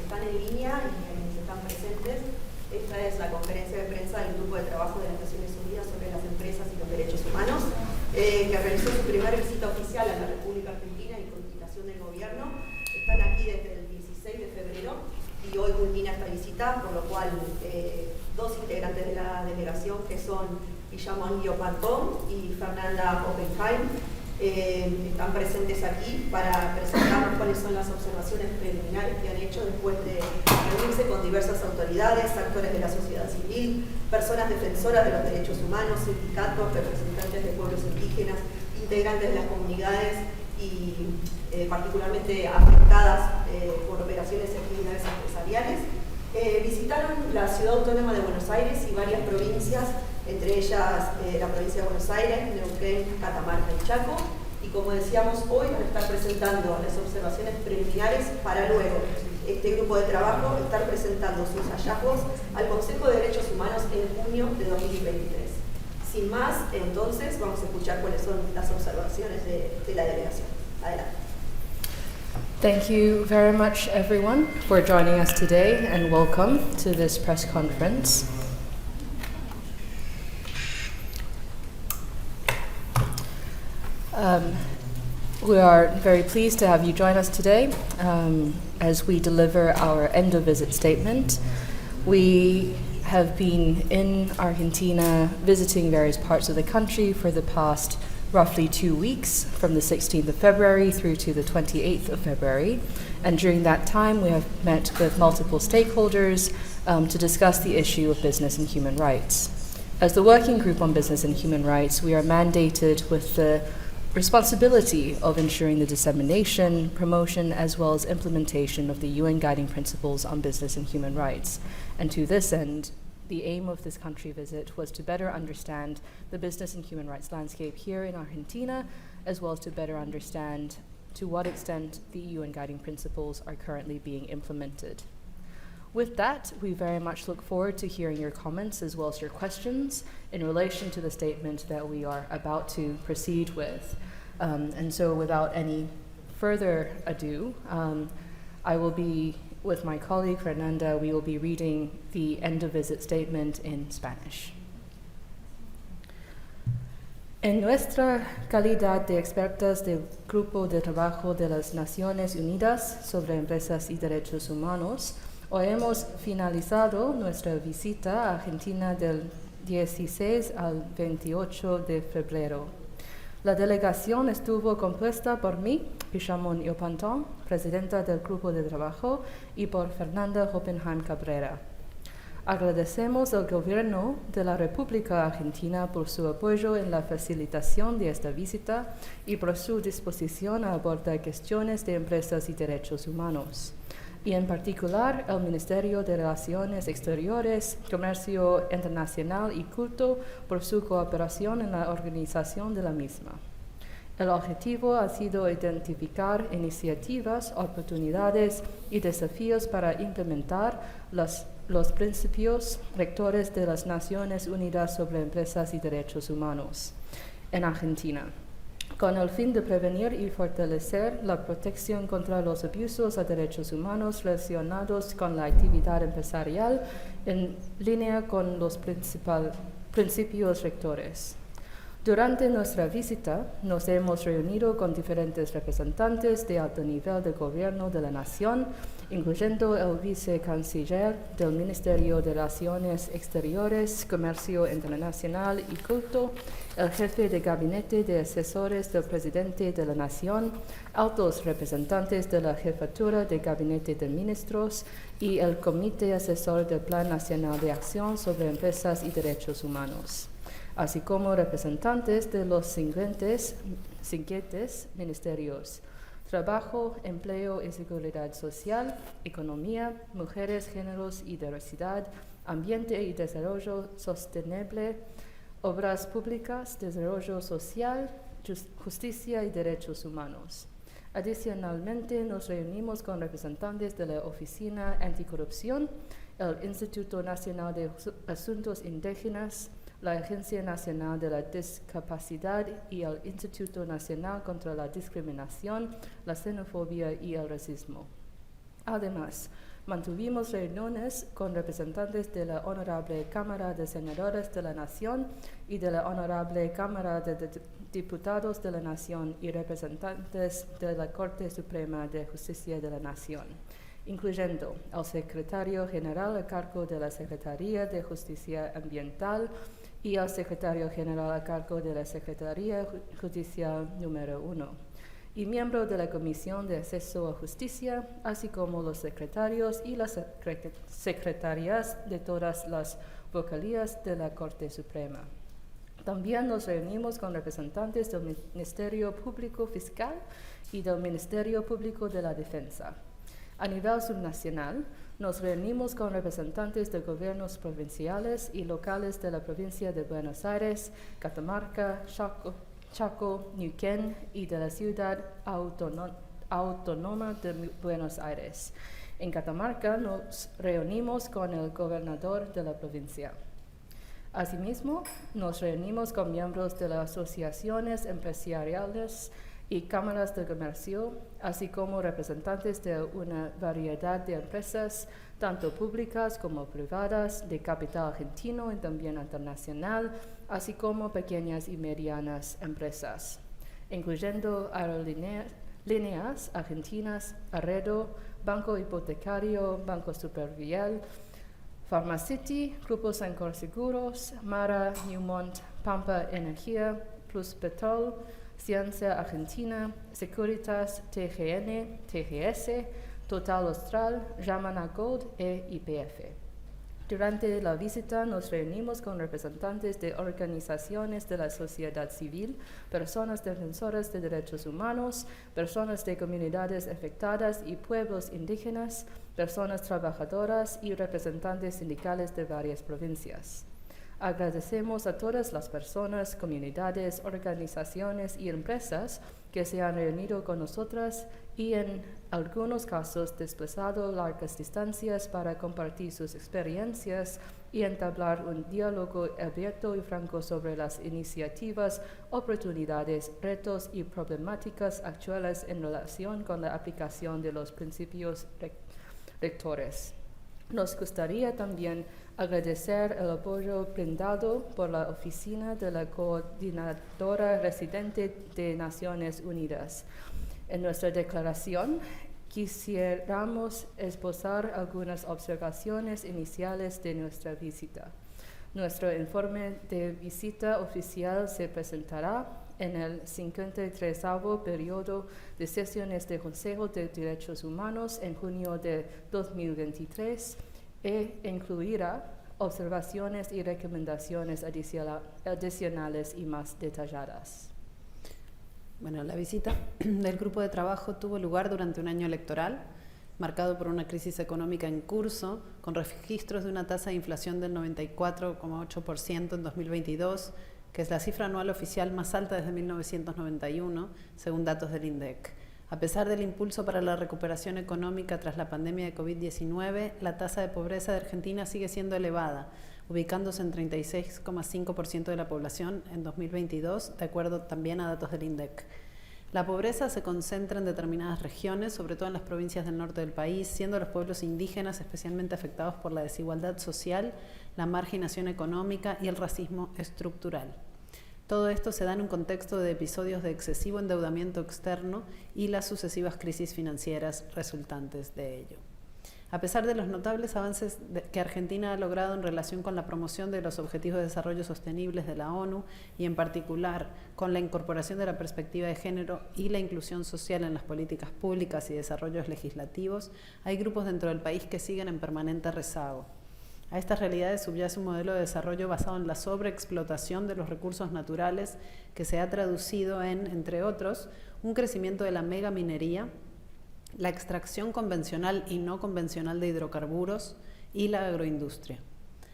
están en línea y quienes están presentes. Esta es la conferencia de prensa del Grupo de Trabajo de las Naciones Unidas sobre las Empresas y los Derechos Humanos, que realizó su primera visita oficial a la República Argentina y con invitación del gobierno. Están aquí desde el 16 de febrero y hoy culmina esta visita, por lo cual dos integrantes de la delegación, que son Guillermo Pantón y Fernanda Oppenheim, están presentes aquí para presentarnos cuáles son las observaciones preliminares que han hecho después de reunirse con diversas autoridades, actores de la sociedad civil, personas defensoras de los derechos humanos, sindicatos, representantes de pueblos indígenas, integrantes de las comunidades y particularmente afectadas por operaciones y actividades empresariales. Visitaron la Ciudad Autónoma de Buenos Aires y varias provincias, entre ellas la provincia de Buenos Aires, Neuquén, Catamarca y Chaco, y como decíamos, hoy van a estar presentando las observaciones preliminares para luego este grupo de trabajo estar presentando sus hallazgos al Consejo de Derechos Humanos en junio de 2023. Sin más, entonces, vamos a escuchar cuáles son las observaciones de la delegación. Adelante. Thank you very much, everyone, for joining us today, and welcome to this press conference. We are very pleased to have you join us today as we deliver our end-of-visit statement. We have been in Argentina visiting various parts of the country for the past roughly 2 weeks, from the 16th of February through to the 28th of February. And during that time, we have met with multiple stakeholders to discuss the issue of business and human rights. As the Working Group on Business and Human Rights, we are mandated with the responsibility of ensuring the dissemination, promotion, as well as implementation of the UN Guiding Principles on Business and Human Rights. And to this end, the aim of this country visit was to better understand the business and human rights landscape here in Argentina, as well as to better understand to what extent the UN Guiding Principles are currently being implemented. With that, we very much look forward to hearing your comments as well as your questions in relation to the statement that we are about to proceed with. And so without any further ado, I will be, with my colleague Fernanda, we will be reading the end-of-visit statement in Spanish. En nuestra calidad de expertas del Grupo de Trabajo de las Naciones Unidas sobre Empresas y Derechos Humanos, hoy hemos finalizado nuestra visita a Argentina del 16 al 28 de febrero. La delegación estuvo compuesta por mí, Guillermo Pantón, presidenta del Grupo de Trabajo, y por Fernanda Oppenheim Cabrera. Agradecemos al Gobierno de la República Argentina por su apoyo en la facilitación de esta visita y por su disposición a abordar cuestiones de empresas y derechos humanos, y en particular al Ministerio de Relaciones Exteriores, Comercio Internacional y Culto por su cooperación en la organización de la misma. El objetivo ha sido identificar iniciativas, oportunidades y desafíos para implementar los principios rectores de las Naciones Unidas sobre Empresas y Derechos Humanos en Argentina, con el fin de prevenir y fortalecer la protección contra los abusos a derechos humanos relacionados con la actividad empresarial en línea con los principios rectores. Durante nuestra visita, nos hemos reunido con diferentes representantes de alto nivel del Gobierno de la Nación, incluyendo el vicecanciller del Ministerio de Relaciones Exteriores, Comercio Internacional y Culto, el jefe de gabinete de asesores del presidente de la Nación, altos representantes de la Jefatura de Gabinete de Ministros y el Comité Asesor del Plan Nacional de Acción sobre Empresas y Derechos Humanos, así como representantes de los siguientes ministerios: Trabajo, Empleo y Seguridad Social, Economía, Mujeres, Géneros y Diversidad, Ambiente y Desarrollo Sostenible, Obras Públicas, Desarrollo Social, Justicia y Derechos Humanos. Adicionalmente, nos reunimos con representantes de la Oficina Anticorrupción, el Instituto Nacional de Asuntos Indígenas, la Agencia Nacional de la Discapacidad y el Instituto Nacional contra la Discriminación, la Xenofobia y el Racismo. Además, Mantuvimos reuniones con representantes de la Honorable Cámara de Senadores de la Nación y de la Honorable Cámara de Diputados de la Nación y representantes de la Corte Suprema de Justicia de la Nación, incluyendo al Secretario General a cargo de la Secretaría de Justicia Ambiental y al Secretario General a cargo de la Secretaría Judicial número 1. Y miembros de la Comisión de Acceso a Justicia, así como los secretarios y las secretarias de todas las vocalías de la Corte Suprema. También nos reunimos con representantes del Ministerio Público Fiscal y del Ministerio Público de la Defensa. A nivel subnacional, nos reunimos con representantes de gobiernos provinciales y locales de la provincia de Buenos Aires, Catamarca, Chaco, Neuquén y de la Ciudad Autónoma de Buenos Aires. En Catamarca nos reunimos con el gobernador de la provincia. Asimismo, nos reunimos con miembros de las asociaciones empresariales y cámaras de comercio, así como representantes de una variedad de empresas, tanto públicas como privadas, de capital argentino y también internacional, así como pequeñas y medianas empresas, incluyendo aerolíneas argentinas, Arredo, Banco Hipotecario, Banco Supervial, Pharmacity, Grupo Sancor Seguros, Mara, Newmont, Pampa Energía, Plus Petrol, Ciencia Argentina, Securitas, TGN, TGS, Total Austral, Yamana Gold e YPF. Durante la visita nos reunimos con representantes de organizaciones de la sociedad civil, personas defensoras de derechos humanos, personas de comunidades afectadas y pueblos indígenas, personas trabajadoras y representantes sindicales de varias provincias. Agradecemos a todas las personas, comunidades, organizaciones y empresas que se han reunido con nosotras y en algunos casos desplazado largas distancias para compartir sus experiencias y entablar un diálogo abierto y franco sobre las iniciativas, oportunidades, retos y problemáticas actuales en relación con la aplicación de los principios rectores. Nos gustaría también agradecer el apoyo brindado por la Oficina de la Coordinadora Residente de Naciones Unidas. En nuestra declaración, quisiéramos esbozar algunas observaciones iniciales de nuestra visita. Nuestro informe de visita oficial se presentará en el 53º periodo de sesiones del Consejo de Derechos Humanos en junio de 2023 e incluirá observaciones y recomendaciones adicionales y más detalladas. Bueno, la visita del grupo de trabajo tuvo lugar durante un año electoral, marcado por una crisis económica en curso, con registros de una tasa de inflación del 94,8% en 2022, que es la cifra anual oficial más alta desde 1991, según datos del INDEC. A pesar del impulso para la recuperación económica tras la pandemia de COVID-19, la tasa de pobreza de Argentina sigue siendo elevada, ubicándose en 36,5% de la población en 2022, de acuerdo también a datos del INDEC. La pobreza se concentra en determinadas regiones, sobre todo en las provincias del norte del país, siendo los pueblos indígenas especialmente afectados por la desigualdad social, la marginación económica y el racismo estructural. Todo esto se da en un contexto de episodios de excesivo endeudamiento externo y las sucesivas crisis financieras resultantes de ello. A pesar de los notables avances que Argentina ha logrado en relación con la promoción de los Objetivos de Desarrollo Sostenibles de la ONU y en particular con la incorporación de la perspectiva de género y la inclusión social en las políticas públicas y desarrollos legislativos, hay grupos dentro del país que siguen en permanente rezago. A estas realidades subyace un modelo de desarrollo basado en la sobreexplotación de los recursos naturales que se ha traducido en, entre otros, un crecimiento de la megaminería, la extracción convencional y no convencional de hidrocarburos y la agroindustria.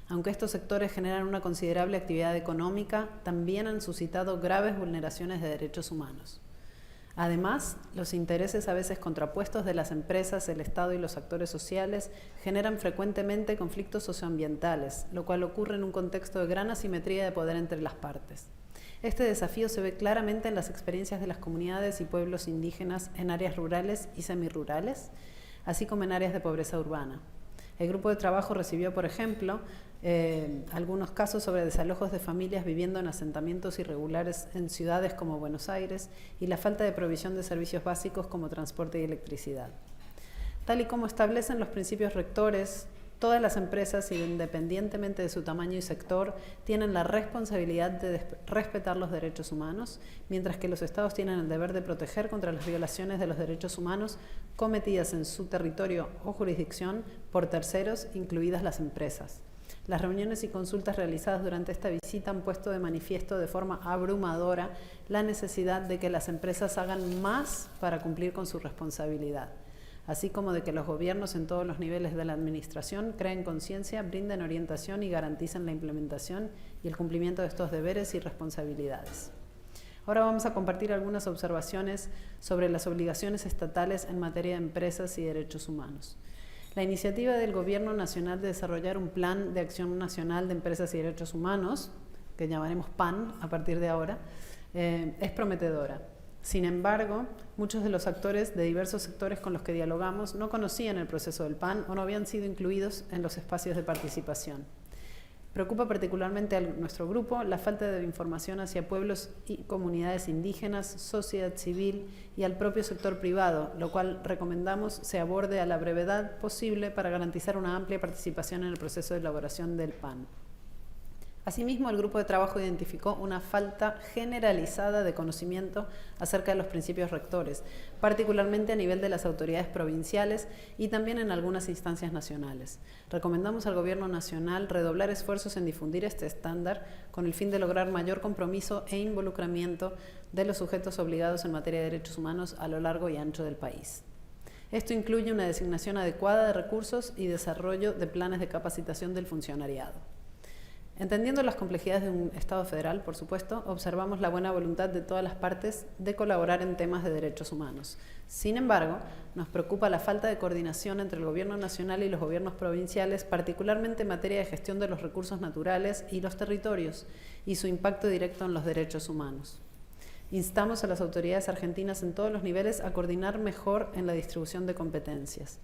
Aunque estos sectores generan una considerable actividad económica, también han suscitado graves vulneraciones de derechos humanos. Además, los intereses a veces contrapuestos de las empresas, el Estado y los actores sociales generan frecuentemente conflictos socioambientales, lo cual ocurre en un contexto de gran asimetría de poder entre las partes. Este desafío se ve claramente en las experiencias de las comunidades y pueblos indígenas en áreas rurales y semirurales, así como en áreas de pobreza urbana. El grupo de trabajo recibió, por ejemplo, algunos casos sobre desalojos de familias viviendo en asentamientos irregulares en ciudades como Buenos Aires y la falta de provisión de servicios básicos como transporte y electricidad. Tal y como establecen los principios rectores, todas las empresas, independientemente de su tamaño y sector, tienen la responsabilidad de respetar los derechos humanos, mientras que los Estados tienen el deber de proteger contra las violaciones de los derechos humanos cometidas en su territorio o jurisdicción por terceros, incluidas las empresas. Las reuniones y consultas realizadas durante esta visita han puesto de manifiesto de forma abrumadora la necesidad de que las empresas hagan más para cumplir con su responsabilidad, así como de que los gobiernos en todos los niveles de la administración creen conciencia, brinden orientación y garanticen la implementación y el cumplimiento de estos deberes y responsabilidades. Ahora vamos a compartir algunas observaciones sobre las obligaciones estatales en materia de empresas y derechos humanos. La iniciativa del Gobierno Nacional de desarrollar un Plan de Acción Nacional de Empresas y Derechos Humanos, que llamaremos PAN a partir de ahora, es prometedora. Sin embargo, muchos de los actores de diversos sectores con los que dialogamos no conocían el proceso del PAN o no habían sido incluidos en los espacios de participación. Preocupa particularmente a nuestro grupo la falta de información hacia pueblos y comunidades indígenas, sociedad civil y al propio sector privado, lo cual recomendamos se aborde a la brevedad posible para garantizar una amplia participación en el proceso de elaboración del PAN. Asimismo, el grupo de trabajo identificó una falta generalizada de conocimiento acerca de los principios rectores, particularmente a nivel de las autoridades provinciales y también en algunas instancias nacionales. Recomendamos al Gobierno Nacional redoblar esfuerzos en difundir este estándar con el fin de lograr mayor compromiso e involucramiento de los sujetos obligados en materia de derechos humanos a lo largo y ancho del país. Esto incluye una designación adecuada de recursos y desarrollo de planes de capacitación del funcionariado. Entendiendo las complejidades de un Estado federal, por supuesto, observamos la buena voluntad de todas las partes de colaborar en temas de derechos humanos. Sin embargo, nos preocupa la falta de coordinación entre el Gobierno Nacional y los gobiernos provinciales, particularmente en materia de gestión de los recursos naturales y los territorios, y su impacto directo en los derechos humanos. Instamos a las autoridades argentinas en todos los niveles a coordinar mejor en la distribución de competencias.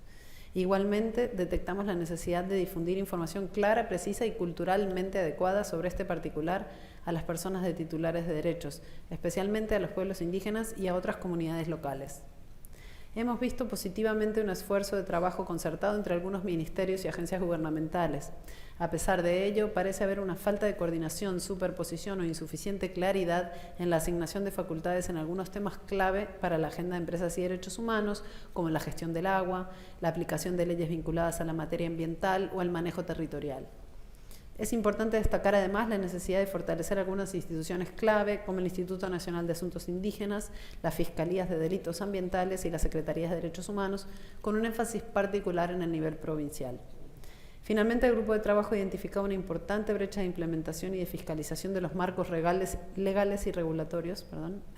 Igualmente, detectamos la necesidad de difundir información clara, precisa y culturalmente adecuada sobre este particular a las personas de titulares de derechos, especialmente a los pueblos indígenas y a otras comunidades locales. Hemos visto positivamente un esfuerzo de trabajo concertado entre algunos ministerios y agencias gubernamentales. A pesar de ello, parece haber una falta de coordinación, superposición o insuficiente claridad en la asignación de facultades en algunos temas clave para la agenda de empresas y derechos humanos, como la gestión del agua, la aplicación de leyes vinculadas a la materia ambiental o el manejo territorial. Es importante destacar además la necesidad de fortalecer algunas instituciones clave, como el Instituto Nacional de Asuntos Indígenas, las Fiscalías de Delitos Ambientales y las Secretarías de Derechos Humanos, con un énfasis particular en el nivel provincial. Finalmente, el grupo de trabajo identificó una importante brecha de implementación y de fiscalización de los marcos legales y regulatorios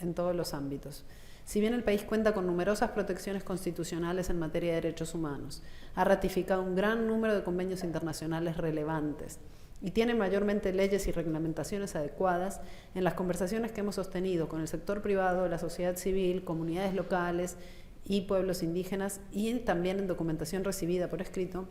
en todos los ámbitos. Si bien el país cuenta con numerosas protecciones constitucionales en materia de derechos humanos, ha ratificado un gran número de convenios internacionales relevantes y tiene mayormente leyes y reglamentaciones adecuadas, en las conversaciones que hemos sostenido con el sector privado, la sociedad civil, comunidades locales y pueblos indígenas, y también en documentación recibida por escrito,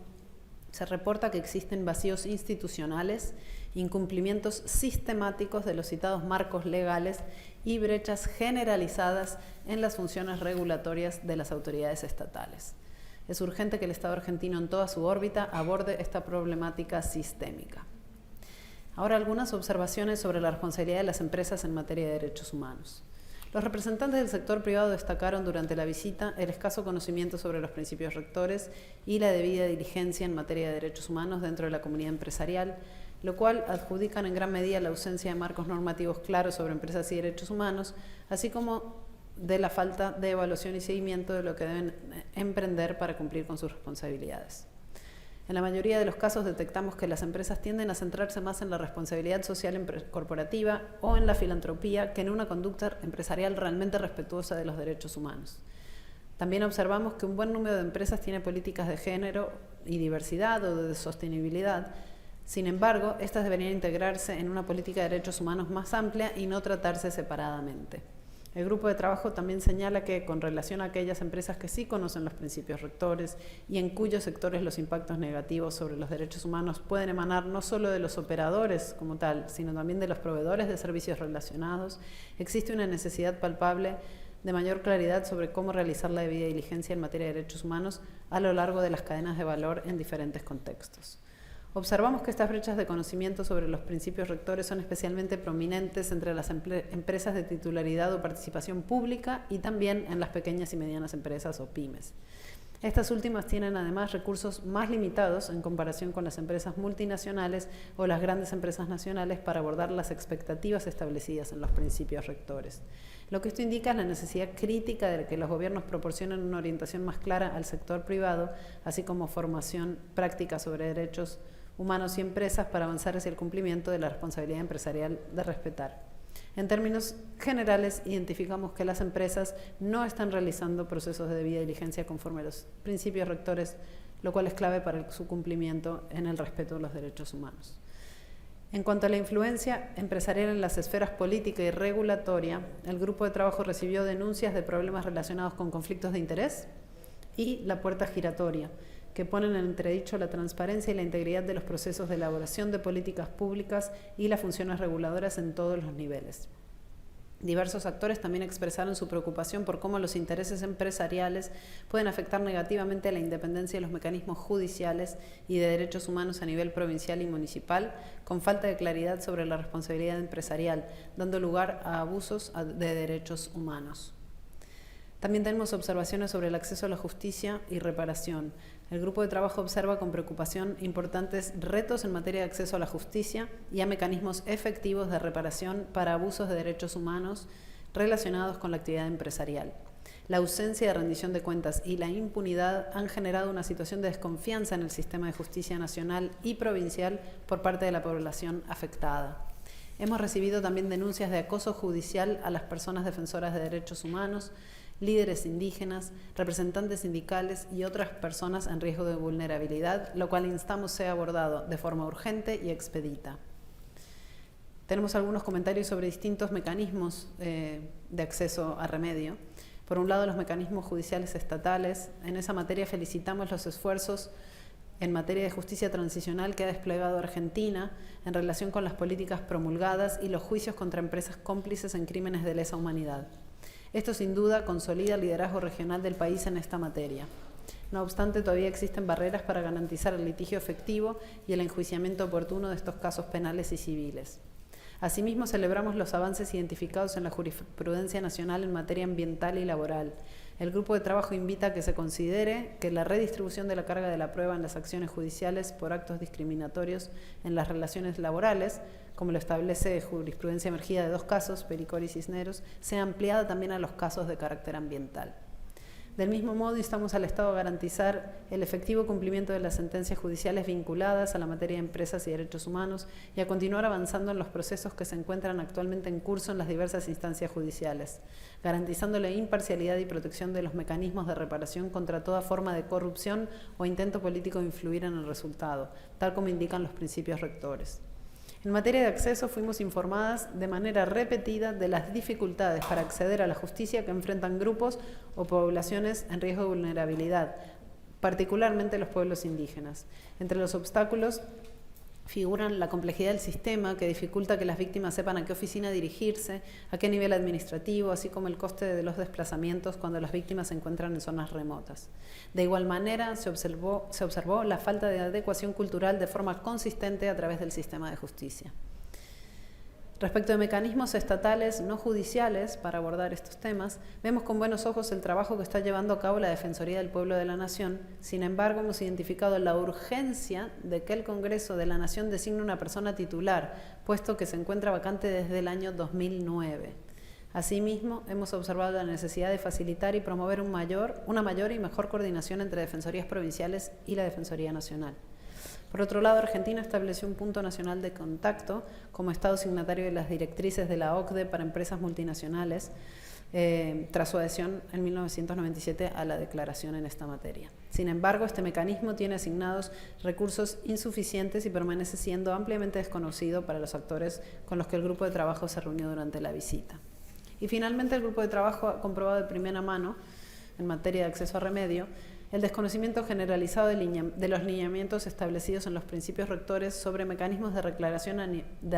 se reporta que existen vacíos institucionales, incumplimientos sistemáticos de los citados marcos legales y brechas generalizadas en las funciones regulatorias de las autoridades estatales. Es urgente que el Estado argentino en toda su órbita aborde esta problemática sistémica. Ahora algunas observaciones sobre la responsabilidad de las empresas en materia de derechos humanos. Los representantes del sector privado destacaron durante la visita el escaso conocimiento sobre los principios rectores y la debida diligencia en materia de derechos humanos dentro de la comunidad empresarial, lo cual adjudican en gran medida la ausencia de marcos normativos claros sobre empresas y derechos humanos, así como de la falta de evaluación y seguimiento de lo que deben emprender para cumplir con sus responsabilidades. En la mayoría de los casos detectamos que las empresas tienden a centrarse más en la responsabilidad social corporativa o en la filantropía que en una conducta empresarial realmente respetuosa de los derechos humanos. También observamos que un buen número de empresas tiene políticas de género y diversidad o de sostenibilidad. Sin embargo, estas deberían integrarse en una política de derechos humanos más amplia y no tratarse separadamente. El grupo de trabajo también señala que, con relación a aquellas empresas que sí conocen los principios rectores y en cuyos sectores los impactos negativos sobre los derechos humanos pueden emanar no solo de los operadores como tal, sino también de los proveedores de servicios relacionados, existe una necesidad palpable de mayor claridad sobre cómo realizar la debida diligencia en materia de derechos humanos a lo largo de las cadenas de valor en diferentes contextos. Observamos que estas brechas de conocimiento sobre los principios rectores son especialmente prominentes entre las empresas de titularidad o participación pública y también en las pequeñas y medianas empresas o pymes. Estas últimas tienen además recursos más limitados en comparación con las empresas multinacionales o las grandes empresas nacionales para abordar las expectativas establecidas en los principios rectores. Lo que esto indica es la necesidad crítica de que los gobiernos proporcionen una orientación más clara al sector privado, así como formación práctica sobre derechos humanos y empresas para avanzar hacia el cumplimiento de la responsabilidad empresarial de respetar. En términos generales, identificamos que las empresas no están realizando procesos de debida diligencia conforme a los principios rectores, lo cual es clave para su cumplimiento en el respeto de los derechos humanos. En cuanto a la influencia empresarial en las esferas política y regulatoria, el grupo de trabajo recibió denuncias de problemas relacionados con conflictos de interés y la puerta giratoria, que ponen en entredicho la transparencia y la integridad de los procesos de elaboración de políticas públicas y las funciones reguladoras en todos los niveles. Diversos actores también expresaron su preocupación por cómo los intereses empresariales pueden afectar negativamente a la independencia de los mecanismos judiciales y de derechos humanos a nivel provincial y municipal, con falta de claridad sobre la responsabilidad empresarial, dando lugar a abusos de derechos humanos. También tenemos observaciones sobre el acceso a la justicia y reparación. El grupo de trabajo observa con preocupación importantes retos en materia de acceso a la justicia y a mecanismos efectivos de reparación para abusos de derechos humanos relacionados con la actividad empresarial. La ausencia de rendición de cuentas y la impunidad han generado una situación de desconfianza en el sistema de justicia nacional y provincial por parte de la población afectada. Hemos recibido también denuncias de acoso judicial a las personas defensoras de derechos humanos, líderes indígenas, representantes sindicales y otras personas en riesgo de vulnerabilidad, lo cual instamos sea abordado de forma urgente y expedita. Tenemos algunos comentarios sobre distintos mecanismos de acceso a remedio. Por un lado, los mecanismos judiciales estatales. En esa materia felicitamos los esfuerzos en materia de justicia transicional que ha desplegado Argentina en relación con las políticas promulgadas y los juicios contra empresas cómplices en crímenes de lesa humanidad. Esto sin duda consolida el liderazgo regional del país en esta materia. No obstante, todavía existen barreras para garantizar el litigio efectivo y el enjuiciamiento oportuno de estos casos penales y civiles. Asimismo, celebramos los avances identificados en la jurisprudencia nacional en materia ambiental y laboral. El grupo de trabajo invita a que se considere que la redistribución de la carga de la prueba en las acciones judiciales por actos discriminatorios en las relaciones laborales, como lo establece jurisprudencia emergida de 2 casos, Pericor y Cisneros, sea ampliada también a los casos de carácter ambiental. Del mismo modo, instamos al Estado a garantizar el efectivo cumplimiento de las sentencias judiciales vinculadas a la materia de empresas y derechos humanos y a continuar avanzando en los procesos que se encuentran actualmente en curso en las diversas instancias judiciales, garantizando la imparcialidad y protección de los mecanismos de reparación contra toda forma de corrupción o intento político de influir en el resultado, tal como indican los principios rectores. En materia de acceso, fuimos informadas de manera repetida de las dificultades para acceder a la justicia que enfrentan grupos o poblaciones en riesgo de vulnerabilidad, particularmente los pueblos indígenas. Entre los obstáculos figuran la complejidad del sistema, que dificulta que las víctimas sepan a qué oficina dirigirse, a qué nivel administrativo, así como el coste de los desplazamientos cuando las víctimas se encuentran en zonas remotas. De igual manera, se observó la falta de adecuación cultural de forma consistente a través del sistema de justicia. Respecto de mecanismos estatales no judiciales para abordar estos temas, vemos con buenos ojos el trabajo que está llevando a cabo la Defensoría del Pueblo de la Nación. Sin embargo, hemos identificado la urgencia de que el Congreso de la Nación designe una persona titular, puesto que se encuentra vacante desde el año 2009. Asimismo, hemos observado la necesidad de facilitar y promover una mayor y mejor coordinación entre defensorías provinciales y la Defensoría Nacional. Por otro lado, Argentina estableció un punto nacional de contacto como Estado signatario de las directrices de la OCDE para empresas multinacionales, tras su adhesión en 1997 a la declaración en esta materia. Sin embargo, este mecanismo tiene asignados recursos insuficientes y permanece siendo ampliamente desconocido para los actores con los que el grupo de trabajo se reunió durante la visita. Y finalmente el grupo de trabajo ha comprobado de primera mano, en materia de acceso a remedio, el desconocimiento generalizado de los lineamientos establecidos en los principios rectores sobre mecanismos de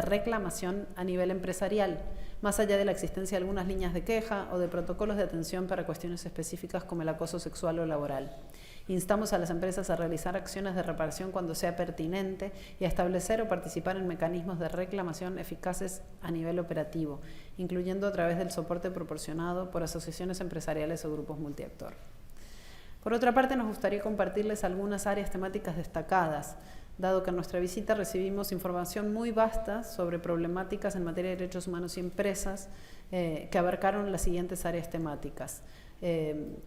reclamación a nivel empresarial, más allá de la existencia de algunas líneas de queja o de protocolos de atención para cuestiones específicas como el acoso sexual o laboral. Instamos a las empresas a realizar acciones de reparación cuando sea pertinente y a establecer o participar en mecanismos de reclamación eficaces a nivel operativo, incluyendo a través del soporte proporcionado por asociaciones empresariales o grupos multiactor. Por otra parte, nos gustaría compartirles algunas áreas temáticas destacadas, dado que en nuestra visita recibimos información muy vasta sobre problemáticas en materia de derechos humanos y empresas que abarcaron las siguientes áreas temáticas,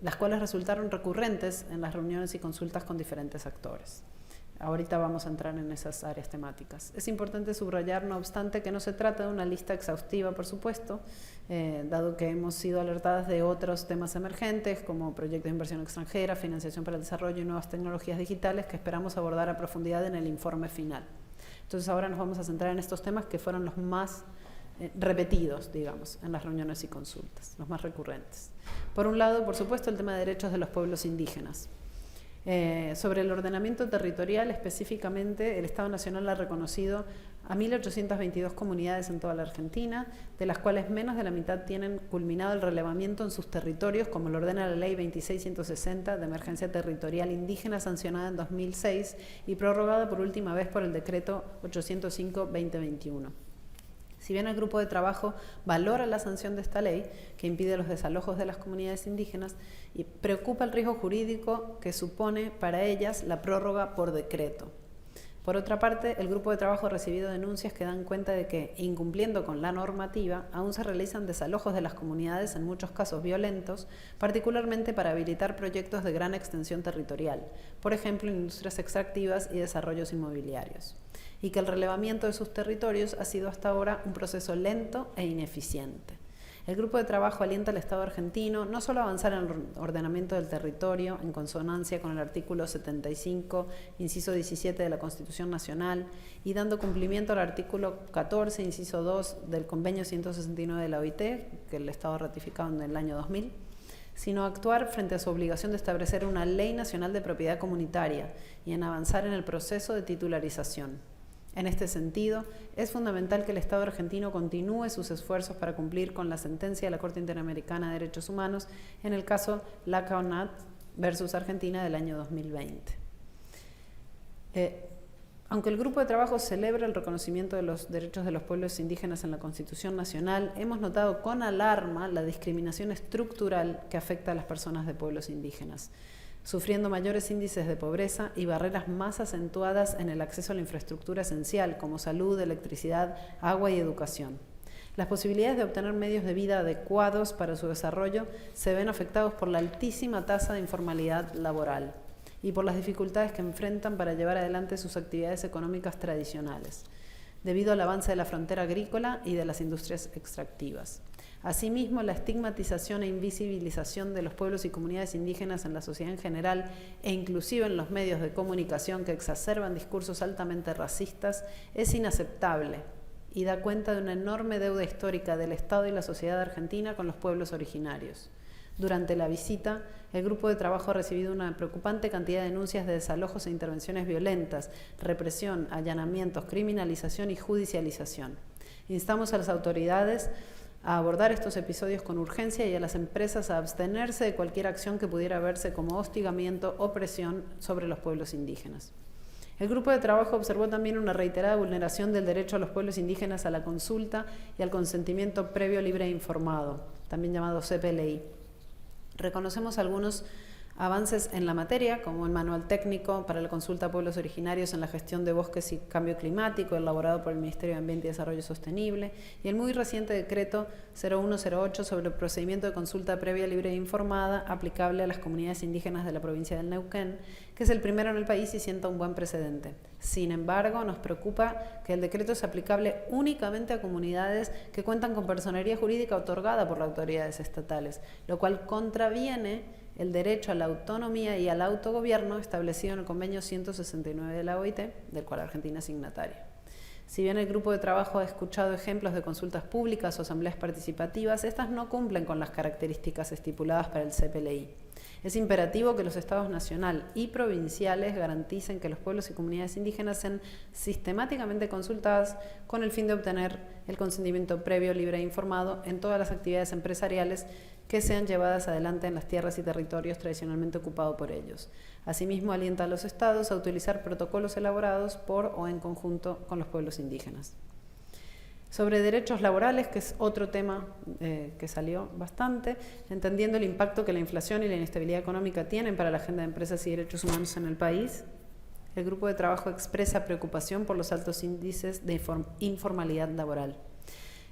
las cuales resultaron recurrentes en las reuniones y consultas con diferentes actores. Ahorita vamos a entrar en esas áreas temáticas. Es importante subrayar, no obstante, que no se trata de una lista exhaustiva, por supuesto, dado que hemos sido alertadas de otros temas emergentes, como proyectos de inversión extranjera, financiación para el desarrollo y nuevas tecnologías digitales, que esperamos abordar a profundidad en el informe final. Entonces ahora nos vamos a centrar en estos temas que fueron los más repetidos, digamos, en las reuniones y consultas, los más recurrentes. Por un lado, por supuesto, el tema de derechos de los pueblos indígenas. Sobre el ordenamiento territorial, específicamente, el Estado Nacional ha reconocido a 1.822 comunidades en toda la Argentina, de las cuales menos de la mitad tienen culminado el relevamiento en sus territorios, como lo ordena la Ley 26.160 de Emergencia Territorial Indígena, sancionada en 2006 y prorrogada por última vez por el Decreto 805-2021. Si bien el grupo de trabajo valora la sanción de esta ley, que impide los desalojos de las comunidades indígenas, y preocupa el riesgo jurídico que supone para ellas la prórroga por decreto. Por otra parte, el grupo de trabajo ha recibido denuncias que dan cuenta de que, incumpliendo con la normativa, aún se realizan desalojos de las comunidades, en muchos casos violentos, particularmente para habilitar proyectos de gran extensión territorial, por ejemplo, industrias extractivas y desarrollos inmobiliarios, y que el relevamiento de sus territorios ha sido hasta ahora un proceso lento e ineficiente. El grupo de trabajo alienta al Estado argentino no solo a avanzar en el ordenamiento del territorio en consonancia con el artículo 75, inciso 17 de la Constitución Nacional y dando cumplimiento al artículo 14, inciso 2 del Convenio 169 de la OIT, que el Estado ha ratificado en el año 2000, sino actuar frente a su obligación de establecer una ley nacional de propiedad comunitaria y en avanzar en el proceso de titularización. En este sentido, es fundamental que el Estado argentino continúe sus esfuerzos para cumplir con la sentencia de la Corte Interamericana de Derechos Humanos en el caso Lacaunat versus Argentina del año 2020. Aunque el grupo de trabajo celebra el reconocimiento de los derechos de los pueblos indígenas en la Constitución Nacional, hemos notado con alarma la discriminación estructural que afecta a las personas de pueblos indígenas, sufriendo mayores índices de pobreza y barreras más acentuadas en el acceso a la infraestructura esencial, como salud, electricidad, agua y educación. Las posibilidades de obtener medios de vida adecuados para su desarrollo se ven afectados por la altísima tasa de informalidad laboral y por las dificultades que enfrentan para llevar adelante sus actividades económicas tradicionales, debido al avance de la frontera agrícola y de las industrias extractivas. Asimismo, la estigmatización e invisibilización de los pueblos y comunidades indígenas en la sociedad en general e inclusive en los medios de comunicación que exacerban discursos altamente racistas es inaceptable y da cuenta de una enorme deuda histórica del Estado y la sociedad argentina con los pueblos originarios. Durante la visita, el grupo de trabajo ha recibido una preocupante cantidad de denuncias de desalojos e intervenciones violentas, represión, allanamientos, criminalización y judicialización. Instamos a las autoridades a abordar estos episodios con urgencia y a las empresas a abstenerse de cualquier acción que pudiera verse como hostigamiento o presión sobre los pueblos indígenas. El grupo de trabajo observó también una reiterada vulneración del derecho a los pueblos indígenas a la consulta y al consentimiento previo, libre e informado, también llamado CPLI. Reconocemos algunos avances en la materia, como el manual técnico para la consulta a pueblos originarios en la gestión de bosques y cambio climático, elaborado por el Ministerio de Ambiente y Desarrollo Sostenible, y el muy reciente decreto 0108 sobre el procedimiento de consulta previa, libre e informada aplicable a las comunidades indígenas de la provincia del Neuquén, que es el primero en el país y sienta un buen precedente. Sin embargo, nos preocupa que el decreto es aplicable únicamente a comunidades que cuentan con personería jurídica otorgada por las autoridades estatales, lo cual contraviene el derecho a la autonomía y al autogobierno establecido en el Convenio 169 de la OIT, del cual Argentina es signataria. Si bien el grupo de trabajo ha escuchado ejemplos de consultas públicas o asambleas participativas, estas no cumplen con las características estipuladas para el CPLI. Es imperativo que los estados nacional y provinciales garanticen que los pueblos y comunidades indígenas sean sistemáticamente consultadas con el fin de obtener el consentimiento previo, libre e informado en todas las actividades empresariales que sean llevadas adelante en las tierras y territorios tradicionalmente ocupados por ellos. Asimismo, alienta a los estados a utilizar protocolos elaborados por o en conjunto con los pueblos indígenas. Sobre derechos laborales, que es otro tema que salió bastante, entendiendo el impacto que la inflación y la inestabilidad económica tienen para la agenda de empresas y derechos humanos en el país, el grupo de trabajo expresa preocupación por los altos índices de informalidad laboral.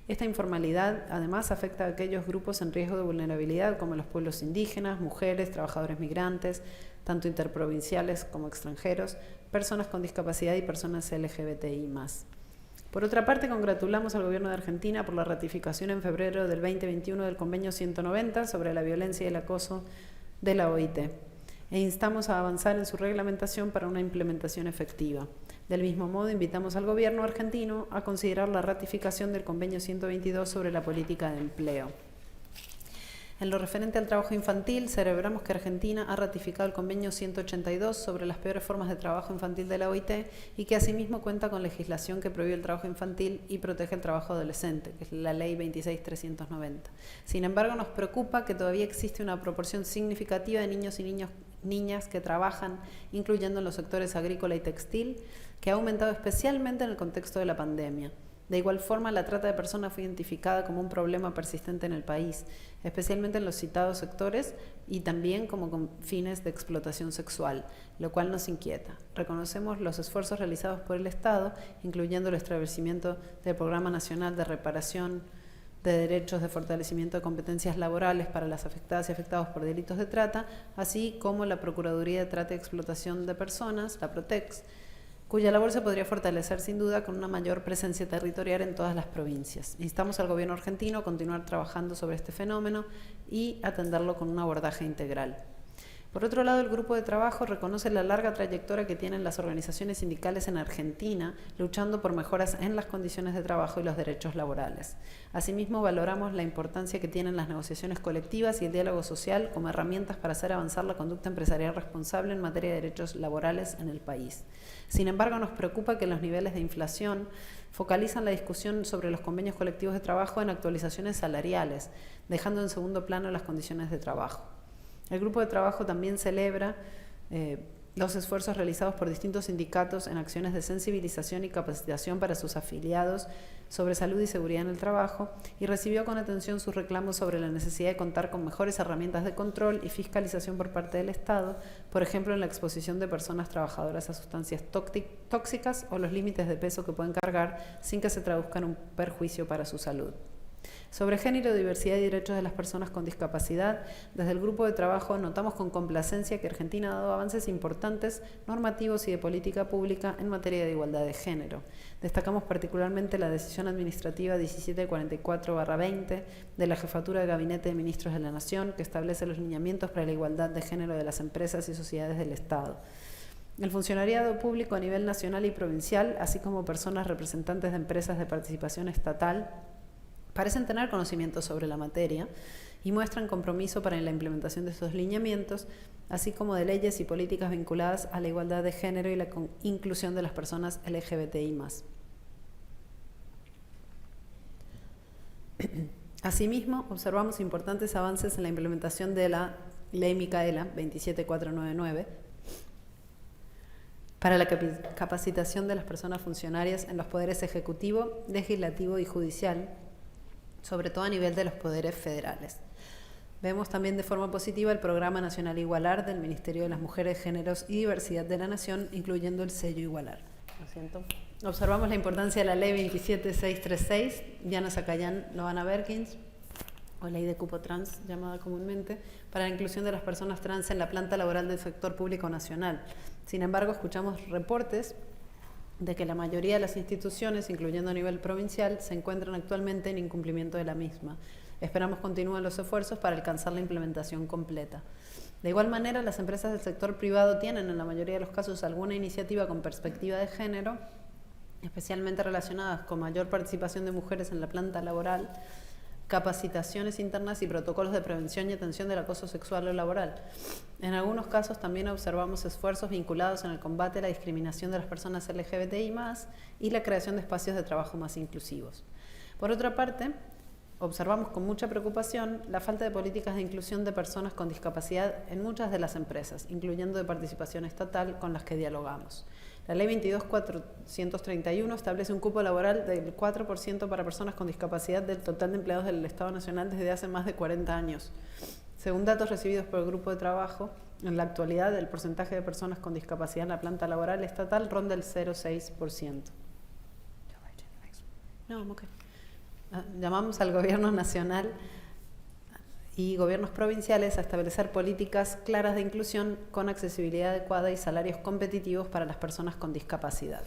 Esta informalidad además afecta a aquellos grupos en riesgo de vulnerabilidad como los pueblos indígenas, mujeres, trabajadores migrantes, tanto interprovinciales como extranjeros, personas con discapacidad y personas LGBTI+. Por otra parte, congratulamos al Gobierno de Argentina por la ratificación en febrero del 2021 del Convenio 190 sobre la violencia y el acoso de la OIT e instamos a avanzar en su reglamentación para una implementación efectiva. Del mismo modo, invitamos al Gobierno argentino a considerar la ratificación del Convenio 122 sobre la política de empleo. En lo referente al trabajo infantil, celebramos que Argentina ha ratificado el Convenio 182 sobre las peores formas de trabajo infantil de la OIT y que asimismo cuenta con legislación que prohíbe el trabajo infantil y protege el trabajo adolescente, que es la Ley 26.390. Sin embargo, nos preocupa que todavía existe una proporción significativa de niños y niñas que trabajan, incluyendo en los sectores agrícola y textil, que ha aumentado especialmente en el contexto de la pandemia. De igual forma, la trata de personas fue identificada como un problema persistente en el país, especialmente en los citados sectores y también como con fines de explotación sexual, lo cual nos inquieta. Reconocemos los esfuerzos realizados por el Estado, incluyendo el establecimiento del Programa Nacional de Reparación de Derechos de Fortalecimiento de Competencias Laborales para las afectadas y afectados por delitos de trata, así como la Procuraduría de Trata y Explotación de Personas, la PROTEX, cuya labor se podría fortalecer sin duda con una mayor presencia territorial en todas las provincias. Instamos al Gobierno argentino a continuar trabajando sobre este fenómeno y atenderlo con un abordaje integral. Por otro lado, el grupo de trabajo reconoce la larga trayectoria que tienen las organizaciones sindicales en Argentina, luchando por mejoras en las condiciones de trabajo y los derechos laborales. Asimismo, valoramos la importancia que tienen las negociaciones colectivas y el diálogo social como herramientas para hacer avanzar la conducta empresarial responsable en materia de derechos laborales en el país. Sin embargo, nos preocupa que los niveles de inflación focalizan la discusión sobre los convenios colectivos de trabajo en actualizaciones salariales, dejando en segundo plano las condiciones de trabajo. El grupo de trabajo también celebra los esfuerzos realizados por distintos sindicatos en acciones de sensibilización y capacitación para sus afiliados sobre salud y seguridad en el trabajo y recibió con atención sus reclamos sobre la necesidad de contar con mejores herramientas de control y fiscalización por parte del Estado, por ejemplo en la exposición de personas trabajadoras a sustancias tóxicas o los límites de peso que pueden cargar sin que se traduzca en un perjuicio para su salud. Sobre género, diversidad y derechos de las personas con discapacidad, desde el grupo de trabajo notamos con complacencia que Argentina ha dado avances importantes, normativos y de política pública en materia de igualdad de género. Destacamos particularmente la decisión administrativa 1744/20 de la Jefatura de Gabinete de Ministros de la Nación, que establece los lineamientos para la igualdad de género de las empresas y sociedades del Estado. El funcionariado público a nivel nacional y provincial, así como personas representantes de empresas de participación estatal, parecen tener conocimiento sobre la materia y muestran compromiso para la implementación de estos lineamientos, así como de leyes y políticas vinculadas a la igualdad de género y la inclusión de las personas LGBTI+. Asimismo, observamos importantes avances en la implementación de la Ley Micaela 27499 para la capacitación de las personas funcionarias en los poderes ejecutivo, legislativo y judicial, sobre todo a nivel de los poderes federales. Vemos también de forma positiva el Programa Nacional Igualar del Ministerio de las Mujeres, Géneros y Diversidad de la Nación, incluyendo el sello Igualar. Lo siento. Observamos la importancia de la Ley 27636, Diana Zacayán, Loana Berkins, o Ley de Cupo Trans, llamada comúnmente, para la inclusión de las personas trans en la planta laboral del sector público nacional. Sin embargo, escuchamos reportes de que la mayoría de las instituciones, incluyendo a nivel provincial, se encuentran actualmente en incumplimiento de la misma. Esperamos continúen los esfuerzos para alcanzar la implementación completa. De igual manera, las empresas del sector privado tienen en la mayoría de los casos alguna iniciativa con perspectiva de género especialmente relacionadas con mayor participación de mujeres en la planta laboral, capacitaciones internas y protocolos de prevención y atención del acoso sexual o laboral. En algunos casos también observamos esfuerzos vinculados en el combate a la discriminación de las personas LGBTI+, y la creación de espacios de trabajo más inclusivos. Por otra parte, observamos con mucha preocupación la falta de políticas de inclusión de personas con discapacidad en muchas de las empresas, incluyendo de participación estatal con las que dialogamos. La Ley 22.431 establece un cupo laboral del 4% para personas con discapacidad del total de empleados del Estado Nacional desde hace más de 40 años. Según datos recibidos por el Grupo de Trabajo, en la actualidad el porcentaje de personas con discapacidad en la planta laboral estatal ronda el 0,6%. Llamamos al Gobierno Nacional y gobiernos provinciales a establecer políticas claras de inclusión con accesibilidad adecuada y salarios competitivos para las personas con discapacidad.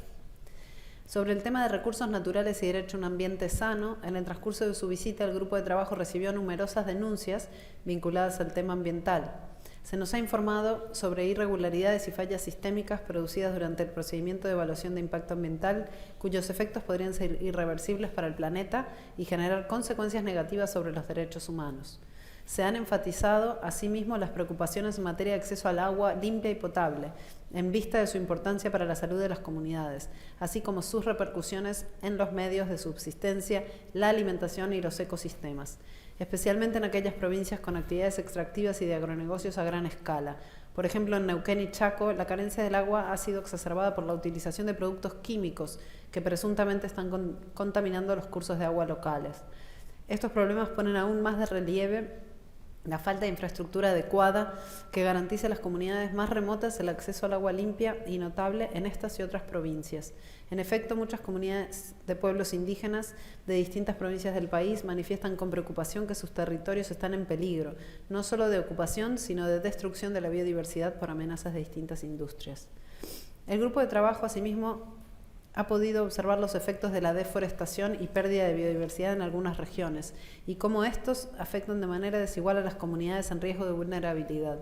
Sobre el tema de recursos naturales y derecho a un ambiente sano, en el transcurso de su visita el Grupo de Trabajo recibió numerosas denuncias vinculadas al tema ambiental. Se nos ha informado sobre irregularidades y fallas sistémicas producidas durante el procedimiento de evaluación de impacto ambiental, cuyos efectos podrían ser irreversibles para el planeta y generar consecuencias negativas sobre los derechos humanos. Se han enfatizado, asimismo, las preocupaciones en materia de acceso al agua limpia y potable, en vista de su importancia para la salud de las comunidades, así como sus repercusiones en los medios de subsistencia, la alimentación y los ecosistemas, especialmente en aquellas provincias con actividades extractivas y de agronegocios a gran escala. Por ejemplo, en Neuquén y Chaco, la carencia del agua ha sido exacerbada por la utilización de productos químicos que presuntamente están contaminando los cursos de agua locales. Estos problemas ponen aún más de relieve la falta de infraestructura adecuada que garantice a las comunidades más remotas el acceso al agua limpia y notable en estas y otras provincias. En efecto, muchas comunidades de pueblos indígenas de distintas provincias del país manifiestan con preocupación que sus territorios están en peligro, no solo de ocupación, sino de destrucción de la biodiversidad por amenazas de distintas industrias. El grupo de trabajo, asimismo, ha podido observar los efectos de la deforestación y pérdida de biodiversidad en algunas regiones y cómo estos afectan de manera desigual a las comunidades en riesgo de vulnerabilidad.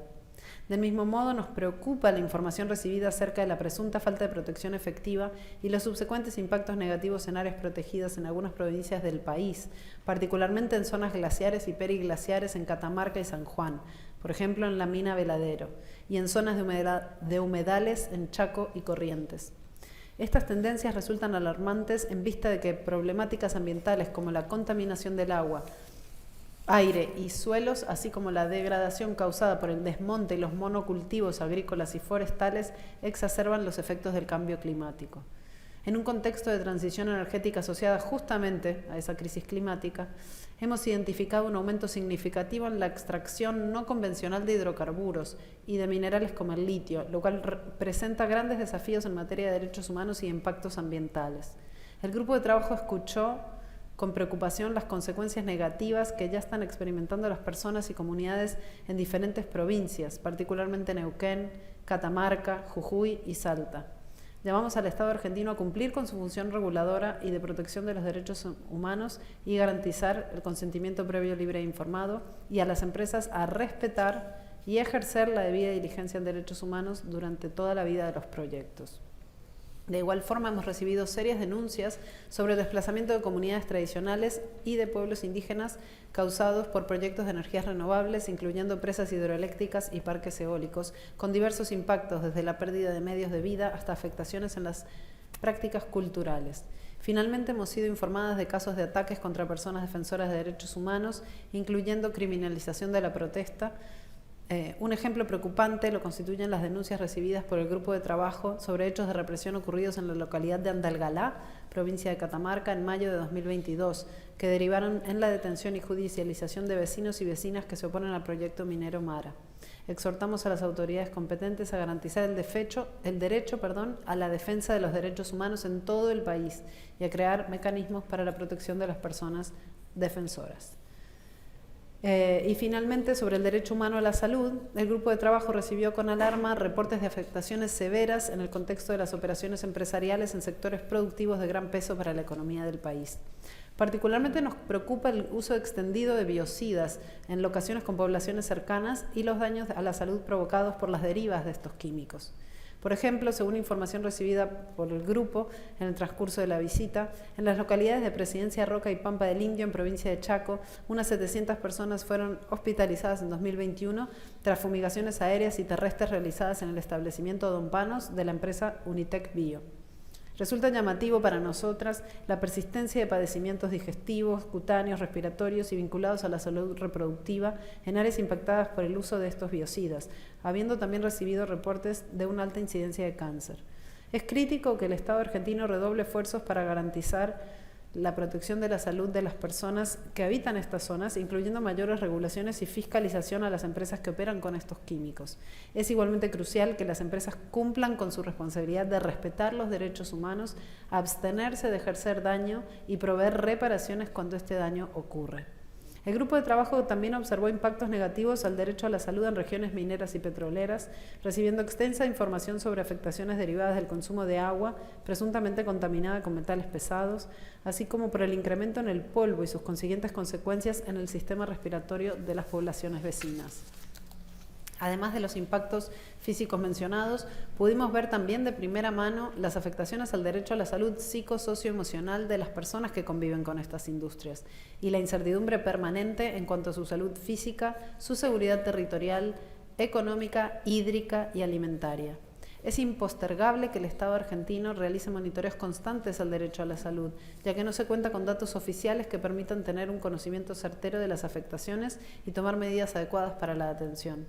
Del mismo modo, nos preocupa la información recibida acerca de la presunta falta de protección efectiva y los subsecuentes impactos negativos en áreas protegidas en algunas provincias del país, particularmente en zonas glaciares y periglaciares en Catamarca y San Juan, por ejemplo en la mina Veladero, y en zonas de humedales en Chaco y Corrientes. Estas tendencias resultan alarmantes en vista de que problemáticas ambientales como la contaminación del agua, aire y suelos, así como la degradación causada por el desmonte y los monocultivos agrícolas y forestales, exacerban los efectos del cambio climático. En un contexto de transición energética asociada justamente a esa crisis climática, hemos identificado un aumento significativo en la extracción no convencional de hidrocarburos y de minerales como el litio, lo cual presenta grandes desafíos en materia de derechos humanos y impactos ambientales. El grupo de trabajo escuchó con preocupación las consecuencias negativas que ya están experimentando las personas y comunidades en diferentes provincias, particularmente Neuquén, Catamarca, Jujuy y Salta. Llamamos al Estado argentino a cumplir con su función reguladora y de protección de los derechos humanos y garantizar el consentimiento previo, libre e informado, y a las empresas a respetar y ejercer la debida diligencia en derechos humanos durante toda la vida de los proyectos. De igual forma, hemos recibido serias denuncias sobre el desplazamiento de comunidades tradicionales y de pueblos indígenas causados por proyectos de energías renovables, incluyendo presas hidroeléctricas y parques eólicos, con diversos impactos desde la pérdida de medios de vida hasta afectaciones en las prácticas culturales. Finalmente, hemos sido informadas de casos de ataques contra personas defensoras de derechos humanos, incluyendo criminalización de la protesta. Un ejemplo preocupante lo constituyen las denuncias recibidas por el grupo de trabajo sobre hechos de represión ocurridos en la localidad de Andalgalá, provincia de Catamarca, en mayo de 2022, que derivaron en la detención y judicialización de vecinos y vecinas que se oponen al proyecto minero Mara. Exhortamos a las autoridades competentes a garantizar el derecho a la defensa de los derechos humanos en todo el país y a crear mecanismos para la protección de las personas defensoras. Y finalmente, sobre el derecho humano a la salud, el grupo de trabajo recibió con alarma reportes de afectaciones severas en el contexto de las operaciones empresariales en sectores productivos de gran peso para la economía del país. Particularmente nos preocupa el uso extendido de biocidas en locaciones con poblaciones cercanas y los daños a la salud provocados por las derivas de estos químicos. Por ejemplo, según información recibida por el grupo en el transcurso de la visita, en las localidades de Presidencia Roca y Pampa del Indio, en provincia de Chaco, unas 700 personas fueron hospitalizadas en 2021 tras fumigaciones aéreas y terrestres realizadas en el establecimiento Don Panos de la empresa Unitec Bio. Resulta llamativo para nosotras la persistencia de padecimientos digestivos, cutáneos, respiratorios y vinculados a la salud reproductiva en áreas impactadas por el uso de estos biocidas, habiendo también recibido reportes de una alta incidencia de cáncer. Es crítico que el Estado argentino redoble esfuerzos para garantizar la protección de la salud de las personas que habitan estas zonas, incluyendo mayores regulaciones y fiscalización a las empresas que operan con estos químicos. Es igualmente crucial que las empresas cumplan con su responsabilidad de respetar los derechos humanos, abstenerse de ejercer daño y proveer reparaciones cuando este daño ocurre. El grupo de trabajo también observó impactos negativos al derecho a la salud en regiones mineras y petroleras, recibiendo extensa información sobre afectaciones derivadas del consumo de agua presuntamente contaminada con metales pesados, así como por el incremento en el polvo y sus consiguientes consecuencias en el sistema respiratorio de las poblaciones vecinas. Además de los impactos físicos mencionados, pudimos ver también de primera mano las afectaciones al derecho a la salud psicosocioemocional de las personas que conviven con estas industrias y la incertidumbre permanente en cuanto a su salud física, su seguridad territorial, económica, hídrica y alimentaria. Es impostergable que el Estado argentino realice monitoreos constantes al derecho a la salud, ya que no se cuenta con datos oficiales que permitan tener un conocimiento certero de las afectaciones y tomar medidas adecuadas para la atención.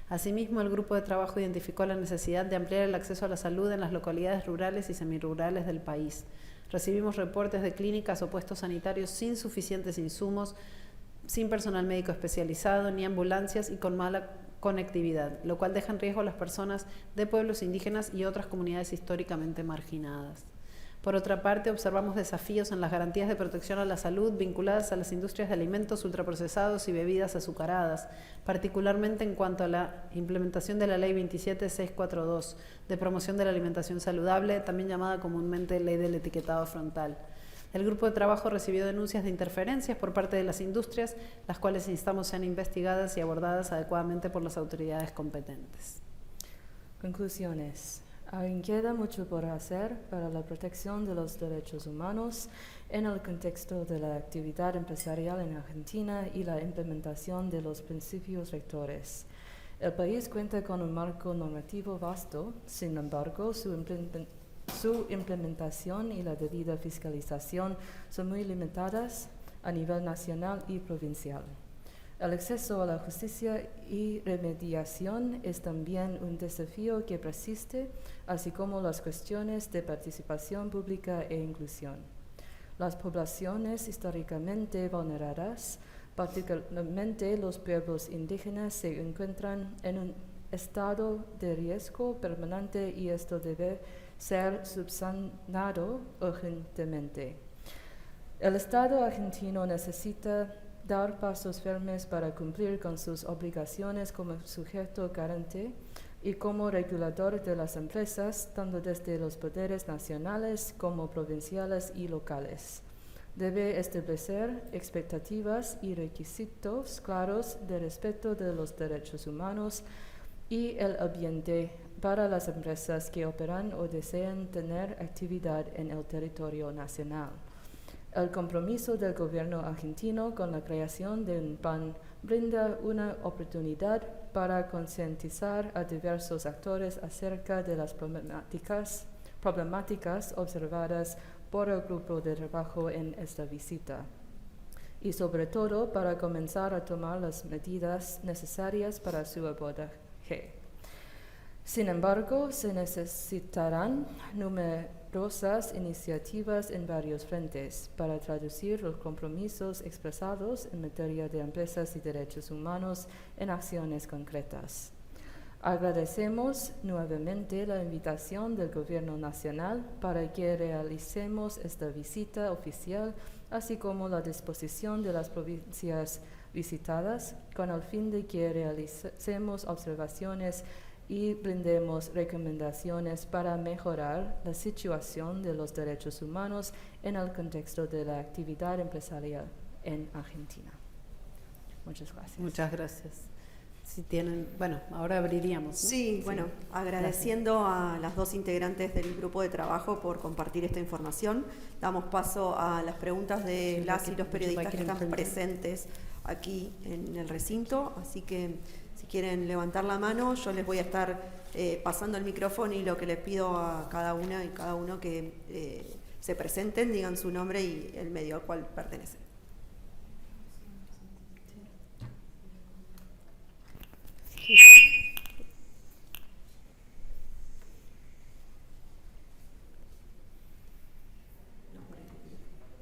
Asimismo, el grupo de trabajo identificó la necesidad de ampliar el acceso a la salud en las localidades rurales y semirurales del país. Recibimos reportes de clínicas o puestos sanitarios sin suficientes insumos, sin personal médico especializado, ni ambulancias y con mala conectividad, lo cual deja en riesgo a las personas de pueblos indígenas y otras comunidades históricamente marginadas. Por otra parte, observamos desafíos en las garantías de protección a la salud vinculadas a las industrias de alimentos ultraprocesados y bebidas azucaradas, particularmente en cuanto a la implementación de la Ley 27642 de promoción de la alimentación saludable, también llamada comúnmente Ley del Etiquetado Frontal. El grupo de trabajo recibió denuncias de interferencias por parte de las industrias, las cuales instamos sean investigadas y abordadas adecuadamente por las autoridades competentes. Conclusiones. Aún queda mucho por hacer para la protección de los derechos humanos en el contexto de la actividad empresarial en Argentina y la implementación de los principios rectores. El país cuenta con un marco normativo vasto, sin embargo, su implementación y la debida fiscalización son muy limitadas a nivel nacional y provincial. El acceso a la justicia y remediación es también un desafío que persiste, así como las cuestiones de participación pública e inclusión. Las poblaciones históricamente vulneradas, particularmente los pueblos indígenas, se encuentran en un estado de riesgo permanente y esto debe ser subsanado urgentemente. El Estado argentino necesita dar pasos firmes para cumplir con sus obligaciones como sujeto garante y como regulador de las empresas, tanto desde los poderes nacionales como provinciales y locales. Debe establecer expectativas y requisitos claros de respeto de los derechos humanos y el ambiente para las empresas que operan o desean tener actividad en el territorio nacional. El compromiso del gobierno argentino con la creación de un PAN brinda una oportunidad para concientizar a diversos actores acerca de las problemáticas observadas por el grupo de trabajo en esta visita y sobre todo para comenzar a tomar las medidas necesarias para su abordaje. Sin embargo, se necesitarán numerosas iniciativas en varios frentes para traducir los compromisos expresados en materia de empresas y derechos humanos en acciones concretas. Agradecemos nuevamente la invitación del Gobierno Nacional para que realicemos esta visita oficial, así como la disposición de las provincias visitadas, con el fin de que realicemos observaciones y brindemos recomendaciones para mejorar la situación de los derechos humanos en el contexto de la actividad empresarial en Argentina. Muchas gracias. Muchas gracias. Si tienen, bueno, ahora abriríamos, ¿no? Sí, bueno, agradeciendo a las dos integrantes del grupo de trabajo por compartir esta información. Damos paso a las preguntas de las y los periodistas que están presentes aquí en el recinto, así que si quieren levantar la mano, yo les voy a estar pasando el micrófono, y lo que les pido a cada una y cada uno que se presenten, digan su nombre y el medio al cual pertenecen.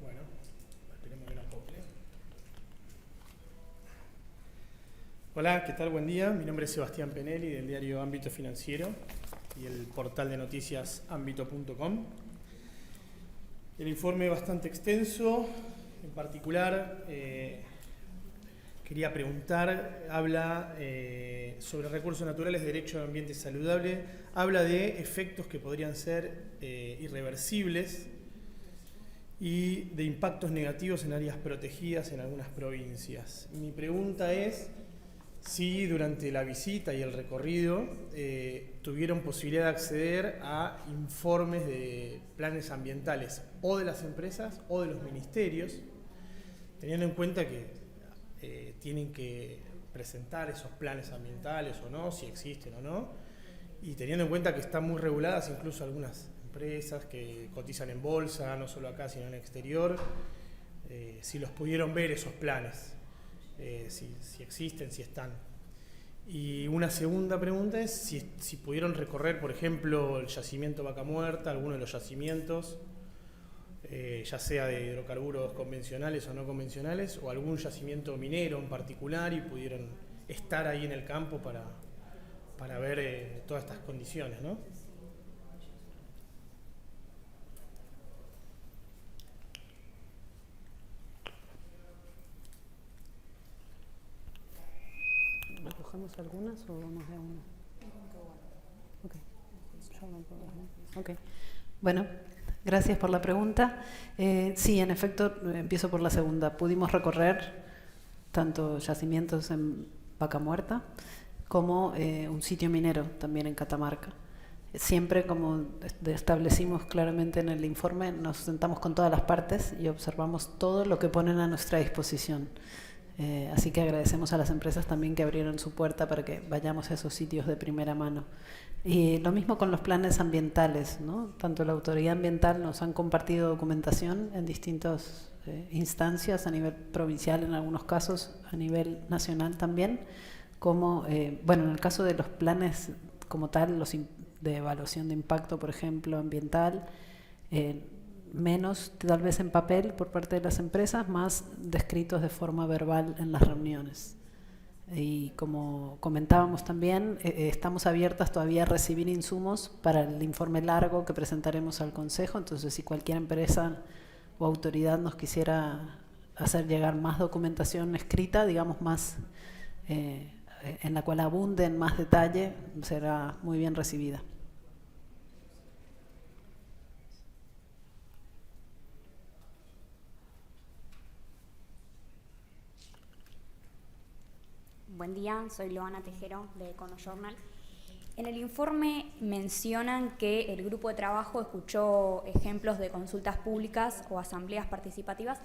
Bueno, esperemos que no acople. Hola, ¿qué tal? Buen día. Mi nombre es Sebastián Penelli, del diario Ámbito Financiero y el portal de noticias ámbito.com. El informe es bastante extenso. En particular, quería preguntar, habla sobre recursos naturales, derecho a ambiente saludable, habla de efectos que podrían ser irreversibles y de impactos negativos en áreas protegidas en algunas provincias. Mi pregunta es si durante la visita y el recorrido tuvieron posibilidad de acceder a informes de planes ambientales o de las empresas o de los ministerios, teniendo en cuenta que tienen que presentar esos planes ambientales o no, si existen o no, y teniendo en cuenta que están muy reguladas incluso algunas empresas que cotizan en bolsa, no solo acá sino en el exterior, si los pudieron ver esos planes, si existen, si están. Y una segunda pregunta es si pudieron recorrer, por ejemplo, el yacimiento Vaca Muerta, alguno de los yacimientos, ya sea de hidrocarburos convencionales o no convencionales, o algún yacimiento minero en particular, y pudieron estar ahí en el campo para ver todas estas condiciones, ¿no? ¿Recogemos algunas o vamos de a una? Okay. Bueno, gracias por la pregunta. Sí, en efecto, empiezo por la segunda. Pudimos recorrer tanto yacimientos en Vaca Muerta como un sitio minero también en Catamarca. Siempre, como establecimos claramente en el informe, nos sentamos con todas las partes y observamos todo lo que ponen a nuestra disposición. Así que agradecemos a las empresas también que abrieron su puerta para que vayamos a esos sitios de primera mano. Y lo mismo con los planes ambientales, ¿no? Tanto la autoridad ambiental nos han compartido documentación en distintas instancias, a nivel provincial en algunos casos, a nivel nacional también, como, bueno, en el caso de los planes como tal, los de evaluación de impacto, por ejemplo, ambiental, menos tal vez en papel por parte de las empresas, más descritos de forma verbal en las reuniones. Y como comentábamos también, estamos abiertas todavía a recibir insumos para el informe largo que presentaremos al Consejo. Entonces, si cualquier empresa o autoridad nos quisiera hacer llegar más documentación escrita, digamos más, en la cual abunde en más detalle, será muy bien recibida. Buen día, soy Loana Tejero de Econojournal. En el informe mencionan que el grupo de trabajo escuchó ejemplos de consultas públicas o asambleas participativas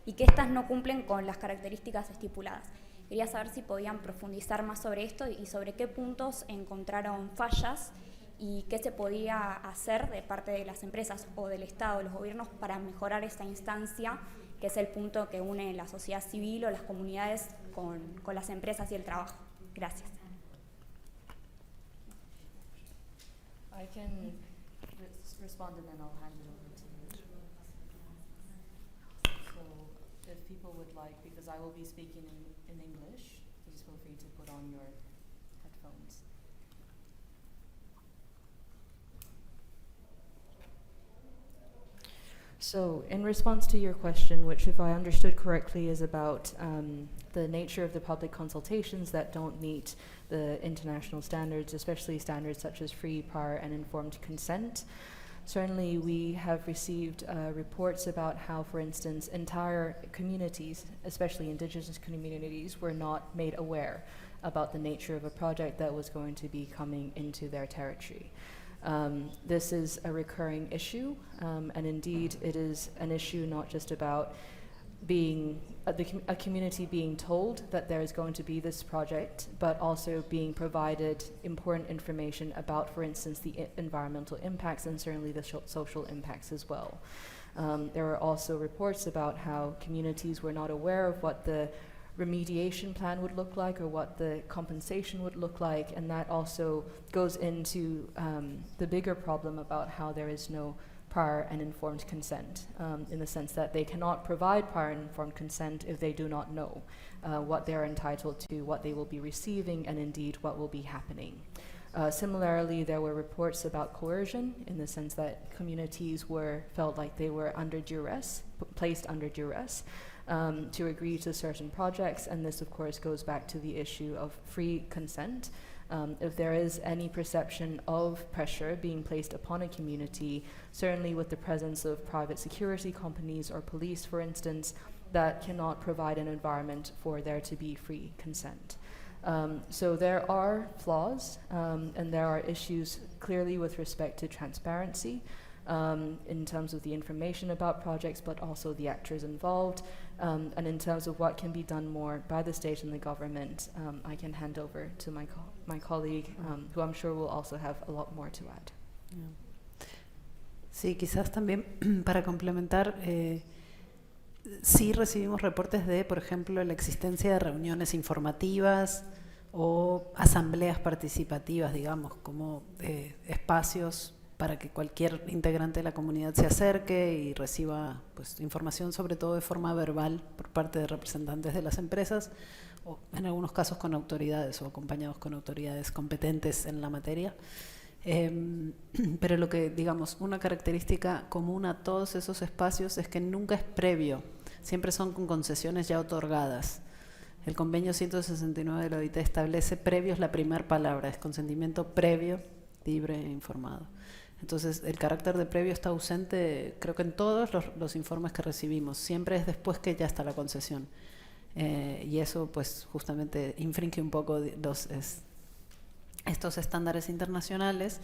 y que éstas no cumplen con las características estipuladas. Quería saber si podían profundizar más sobre esto y sobre qué puntos encontraron fallas y qué se podía hacer de parte de las empresas o del Estado, de los gobiernos, para mejorar esta instancia, que es el punto que une la sociedad civil o las comunidades con las empresas y el trabajo. Gracias. I can respond and then I'll hand it over to you. So if people would like, because I will be speaking in English, please feel free to put on your headphones. So, in response to your question, which, if I understood correctly, is about the nature of the public consultations that don't meet the international standards, especially standards such as free, prior, and informed consent. Certainly, we have received reports about how, for instance, entire communities, especially indigenous communities, were not made aware about the nature of a project that was going to be coming into their territory. This is a recurring issue, and indeed it is an issue not just about being a community being told that there is going to be this project, but also being provided important information about, for instance, the environmental impacts and certainly the social impacts as well. There were also reports about how communities were not aware of what the remediation plan would look like or what the compensation would look like, and that also goes into the bigger problem about how there is no prior and informed consent, in the sense that they cannot provide prior and informed consent if they do not know what they're entitled to, what they will be receiving, and indeed what will be happening. Similarly, there were reports about coercion, in the sense that communities felt like they were under duress, placed under duress, to agree to certain projects, and this of course goes back to the issue of free consent. If there is any perception of pressure being placed upon a community, certainly with the presence of private security companies or police, for instance, that cannot provide an environment for there to be free consent. So there are flaws, and there are issues clearly with respect to transparency, in terms of the information about projects, but also the actors involved, and in terms of what can be done more by the state and the government. I can hand over to my colleague, who I'm sure will also have a lot more to add. Sí, quizás también para complementar, sí recibimos reportes de, por ejemplo, la existencia de reuniones informativas o asambleas participativas, digamos, como espacios para que cualquier integrante de la comunidad se acerque y reciba pues, información, sobre todo de forma verbal, por parte de representantes de las empresas, o en algunos casos con autoridades o acompañados con autoridades competentes en la materia. Pero lo que, digamos, una característica común a todos esos espacios es que nunca es previo, siempre son con concesiones ya otorgadas. El convenio 169 de la OIT establece previo es la primera palabra, es consentimiento previo, libre e informado. Entonces, el carácter de previo está ausente, creo que en todos los informes que recibimos. Siempre es después que ya está la concesión. Y eso, pues, justamente infringe un poco estos estándares internacionales.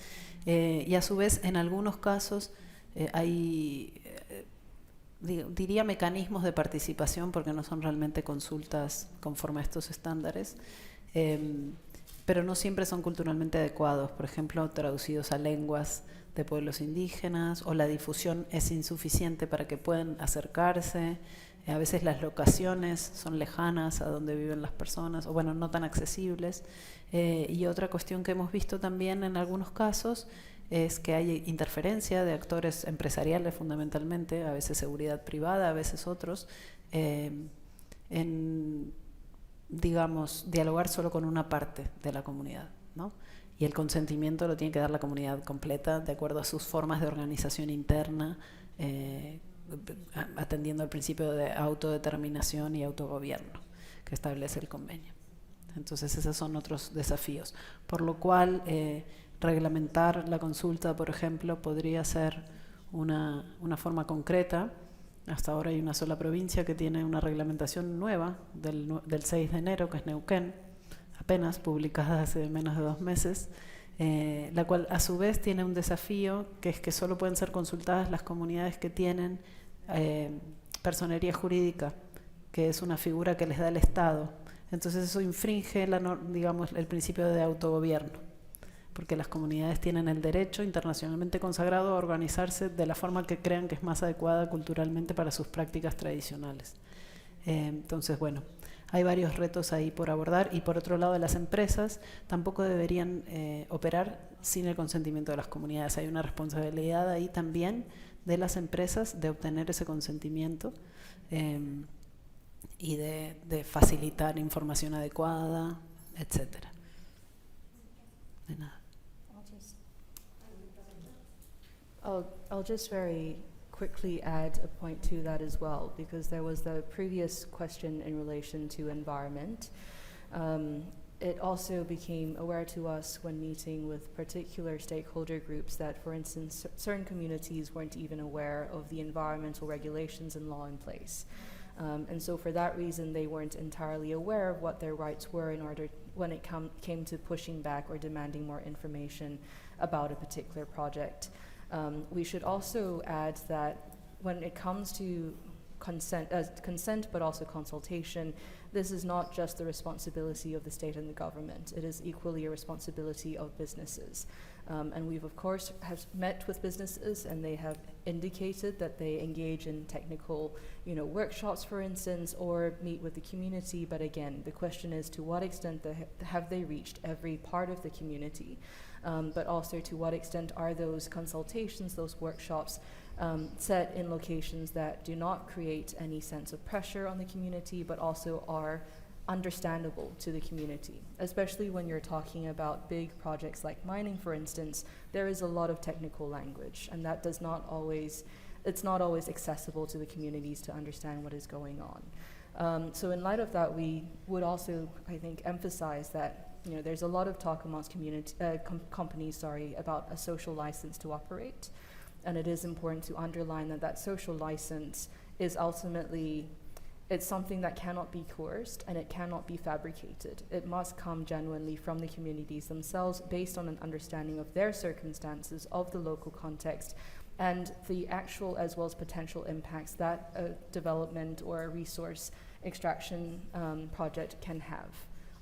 Y a su vez, en algunos casos, hay, diría, mecanismos de participación, porque no son realmente consultas conforme a estos estándares, pero no siempre son culturalmente adecuados. Por ejemplo, traducidos a lenguas de pueblos indígenas, o la difusión es insuficiente para que puedan acercarse. A veces las locaciones son lejanas a donde viven las personas, o bueno, no tan accesibles. Y otra cuestión que hemos visto también en algunos casos es que hay interferencia de actores empresariales fundamentalmente, a veces seguridad privada, a veces otros, en, digamos, dialogar solo con una parte de la comunidad, ¿no? Y el consentimiento lo tiene que dar la comunidad completa, de acuerdo a sus formas de organización interna, atendiendo al principio de autodeterminación y autogobierno que establece el convenio. Entonces esos son otros desafíos. Por lo cual, reglamentar la consulta, por ejemplo, podría ser una forma concreta. Hasta ahora hay una sola provincia que tiene una reglamentación nueva del 6 de enero, que es Neuquén, apenas publicada hace menos de 2 meses, la cual a su vez tiene un desafío, que es que solo pueden ser consultadas las comunidades que tienen personería jurídica, que es una figura que les da el Estado. Entonces eso infringe digamos, el principio de autogobierno, porque las comunidades tienen el derecho internacionalmente consagrado a organizarse de la forma que crean que es más adecuada culturalmente para sus prácticas tradicionales. Entonces, bueno, hay varios retos ahí por abordar, y por otro lado, las empresas tampoco deberían operar sin el consentimiento de las comunidades. Hay una responsabilidad ahí también de las empresas de obtener ese consentimiento y de facilitar información adecuada, etcétera. De nada. I'll just very quickly add a point to that as well, because there was the previous question in relation to environment. It also became aware to us when meeting with particular stakeholder groups that, for instance, certain communities weren't even aware of the environmental regulations and law in place. And so for that reason, they weren't entirely aware of what their rights were when it came to pushing back or demanding more information about a particular project. We should also add that when it comes to consent but also consultation, this is not just the responsibility of the state and the government. It is equally a responsibility of businesses. And we've, of course, have met with businesses, and they have indicated that they engage in technical, workshops, for instance, or meet with the community. But again, the question is, to what extent have they reached every part of the community? But also, to what extent are those consultations, those workshops, set in locations that do not create any sense of pressure on the community, but also are understandable to the community, especially when you're talking about big projects like mining, for instance. There is a lot of technical language, and that it's not always accessible to the communities to understand what is going on. So in light of that, we would also, I think, emphasize that there's a lot of talk amongst companies about a social license to operate, and it is important to underline that social license is ultimately, it's something that cannot be coerced and it cannot be fabricated. It must come genuinely from the communities themselves, based on an understanding of their circumstances, of the local context, and the actual as well as potential impacts that a development or a resource extraction project can have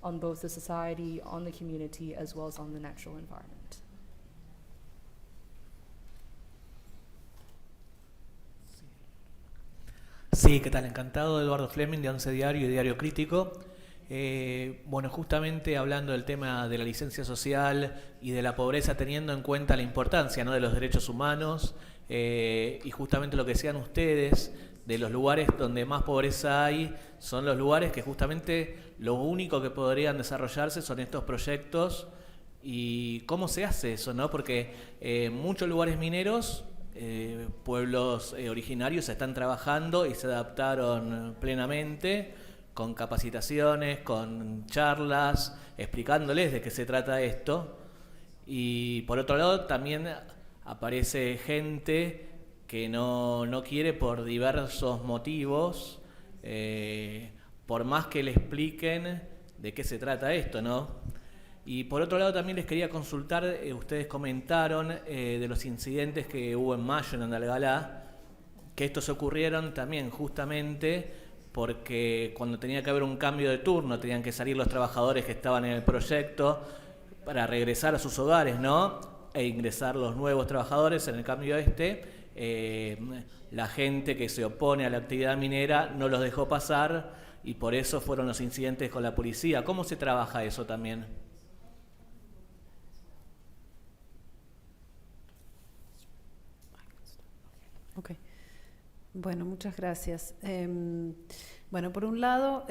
on both the society, on the community, as well as on the natural environment. Sí, ¿qué tal? Encantado. Eduardo Fleming, de Once Diario y Diario Crítico. Bueno, justamente hablando del tema de la licencia social y de la pobreza, teniendo en cuenta la importancia, ¿no?, de los derechos humanos, y justamente lo que decían ustedes, de los lugares donde más pobreza hay, son los lugares que justamente lo único que podrían desarrollarse son estos proyectos. ¿Y cómo se hace eso, no? Porque muchos lugares mineros, pueblos originarios están trabajando y se adaptaron plenamente, con capacitaciones, con charlas, explicándoles de qué se trata esto. Y por otro lado también aparece gente que no quiere, por diversos motivos, por más que le expliquen de qué se trata esto, ¿no? Y por otro lado también les quería consultar, ustedes comentaron de los incidentes que hubo en mayo en Andalgalá, que estos ocurrieron también justamente porque cuando tenía que haber un cambio de turno, tenían que salir los trabajadores que estaban en el proyecto para regresar a sus hogares, ¿no? E ingresar los nuevos trabajadores en el cambio la gente que se opone a la actividad minera no los dejó pasar, y por eso fueron los incidentes con la policía. ¿Cómo se trabaja eso también? Ok. Bueno, muchas gracias. Bueno, por un lado,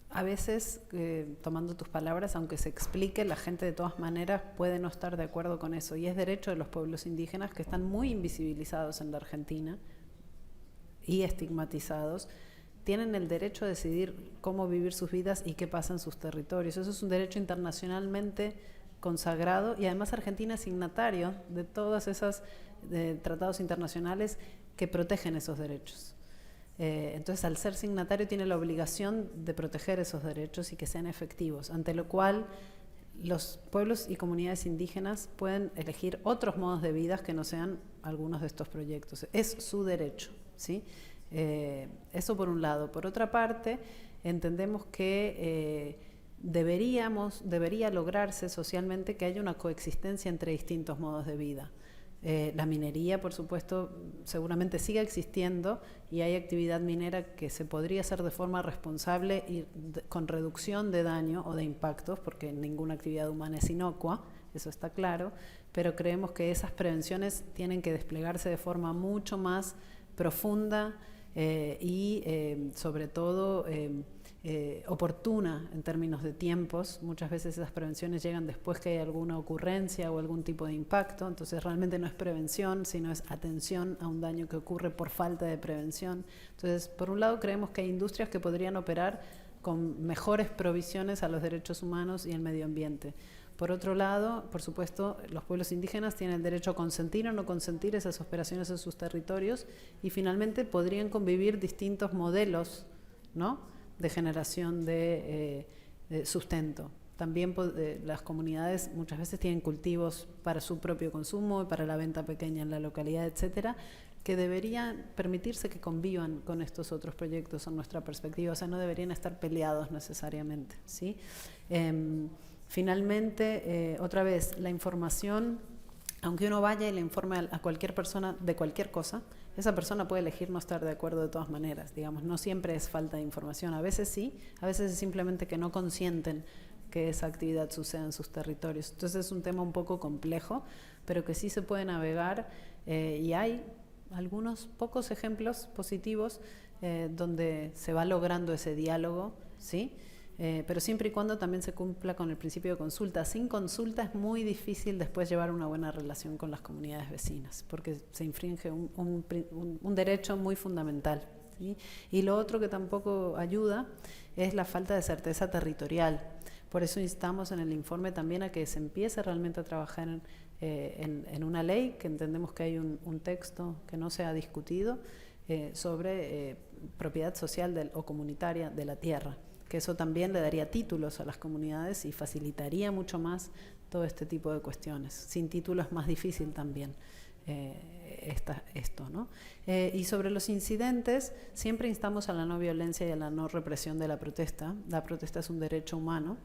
a veces, tomando tus palabras, aunque se explique, la gente de todas maneras puede no estar de acuerdo con eso. Y es derecho de los pueblos indígenas, que están muy invisibilizados en la Argentina y estigmatizados. Tienen el derecho a decidir cómo vivir sus vidas y qué pasa en sus territorios. Eso es un derecho internacionalmente consagrado, y además Argentina es signatario de todos esos tratados internacionales que protegen esos derechos. Entonces, al ser signatario, tiene la obligación de proteger esos derechos y que sean efectivos, ante lo cual los pueblos y comunidades indígenas pueden elegir otros modos de vida que no sean algunos de estos proyectos. Es su derecho, ¿sí? Eso por un lado. Por otra parte, entendemos que debería lograrse socialmente que haya una coexistencia entre distintos modos de vida. La minería, por supuesto, seguramente sigue existiendo, y hay actividad minera que se podría hacer de forma responsable y con reducción de daño o de impactos, porque ninguna actividad humana es inocua, eso está claro, pero creemos que esas prevenciones tienen que desplegarse de forma mucho más profunda y sobre todo oportuna en términos de tiempos. Muchas veces esas prevenciones llegan después que hay alguna ocurrencia o algún tipo de impacto, entonces realmente no es prevención, sino es atención a un daño que ocurre por falta de prevención. Entonces, por un lado, creemos que hay industrias que podrían operar con mejores provisiones a los derechos humanos y el medio ambiente. Por otro lado, por supuesto, los pueblos indígenas tienen el derecho a consentir o no consentir esas operaciones en sus territorios, y finalmente podrían convivir distintos modelos, ¿no?, de generación de sustento. También las comunidades muchas veces tienen cultivos para su propio consumo y para la venta pequeña en la localidad, etcétera, que deberían permitirse que convivan con estos otros proyectos en nuestra perspectiva, o sea, no deberían estar peleados necesariamente, ¿sí? Finalmente, otra vez, la información, aunque uno vaya y le informe a cualquier persona de cualquier cosa, esa persona puede elegir no estar de acuerdo de todas maneras, digamos, no siempre es falta de información, a veces sí, a veces es simplemente que no consienten que esa actividad suceda en sus territorios. Entonces es un tema un poco complejo, pero que sí se puede navegar, y hay algunos pocos ejemplos positivos donde se va logrando ese diálogo, ¿sí? Pero siempre y cuando también se cumpla con el principio de consulta. Sin consulta es muy difícil después llevar una buena relación con las comunidades vecinas, porque se infringe un derecho muy fundamental, ¿sí? Y lo otro que tampoco ayuda es la falta de certeza territorial. Por eso instamos en el informe también a que se empiece realmente a trabajar en una ley, que entendemos que hay un texto que no se ha discutido sobre propiedad social o comunitaria de la tierra, que eso también le daría títulos a las comunidades y facilitaría mucho más todo este tipo de cuestiones. Sin título es más difícil también esto, ¿no? Y sobre los incidentes, siempre instamos a la no violencia y a la no represión de la protesta. La protesta es un derecho humano.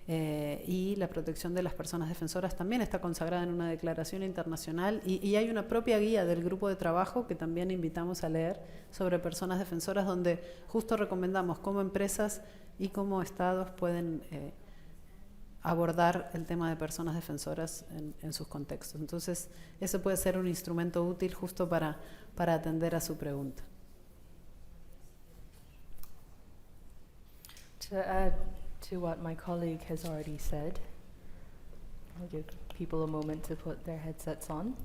Y la protección de las personas defensoras también está consagrada en una declaración internacional, y hay una propia guía del grupo de trabajo que también invitamos a leer sobre personas defensoras, donde justo recomendamos cómo empresas y cómo estados pueden abordar el tema de personas defensoras en sus contextos. Entonces, eso puede ser un instrumento útil justo para atender a su pregunta. To what my colleague has already said, I'll give people a moment to put their headsets on.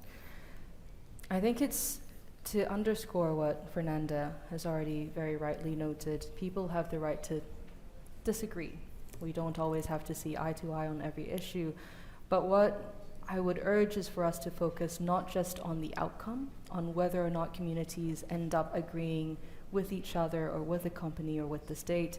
I think it's to underscore what Fernanda has already very rightly noted. People have the right to disagree. We don't always have to see eye to eye on every issue, but what I would urge is for us to focus not just on the outcome, on whether or not communities end up agreeing with each other or with a company or with the state,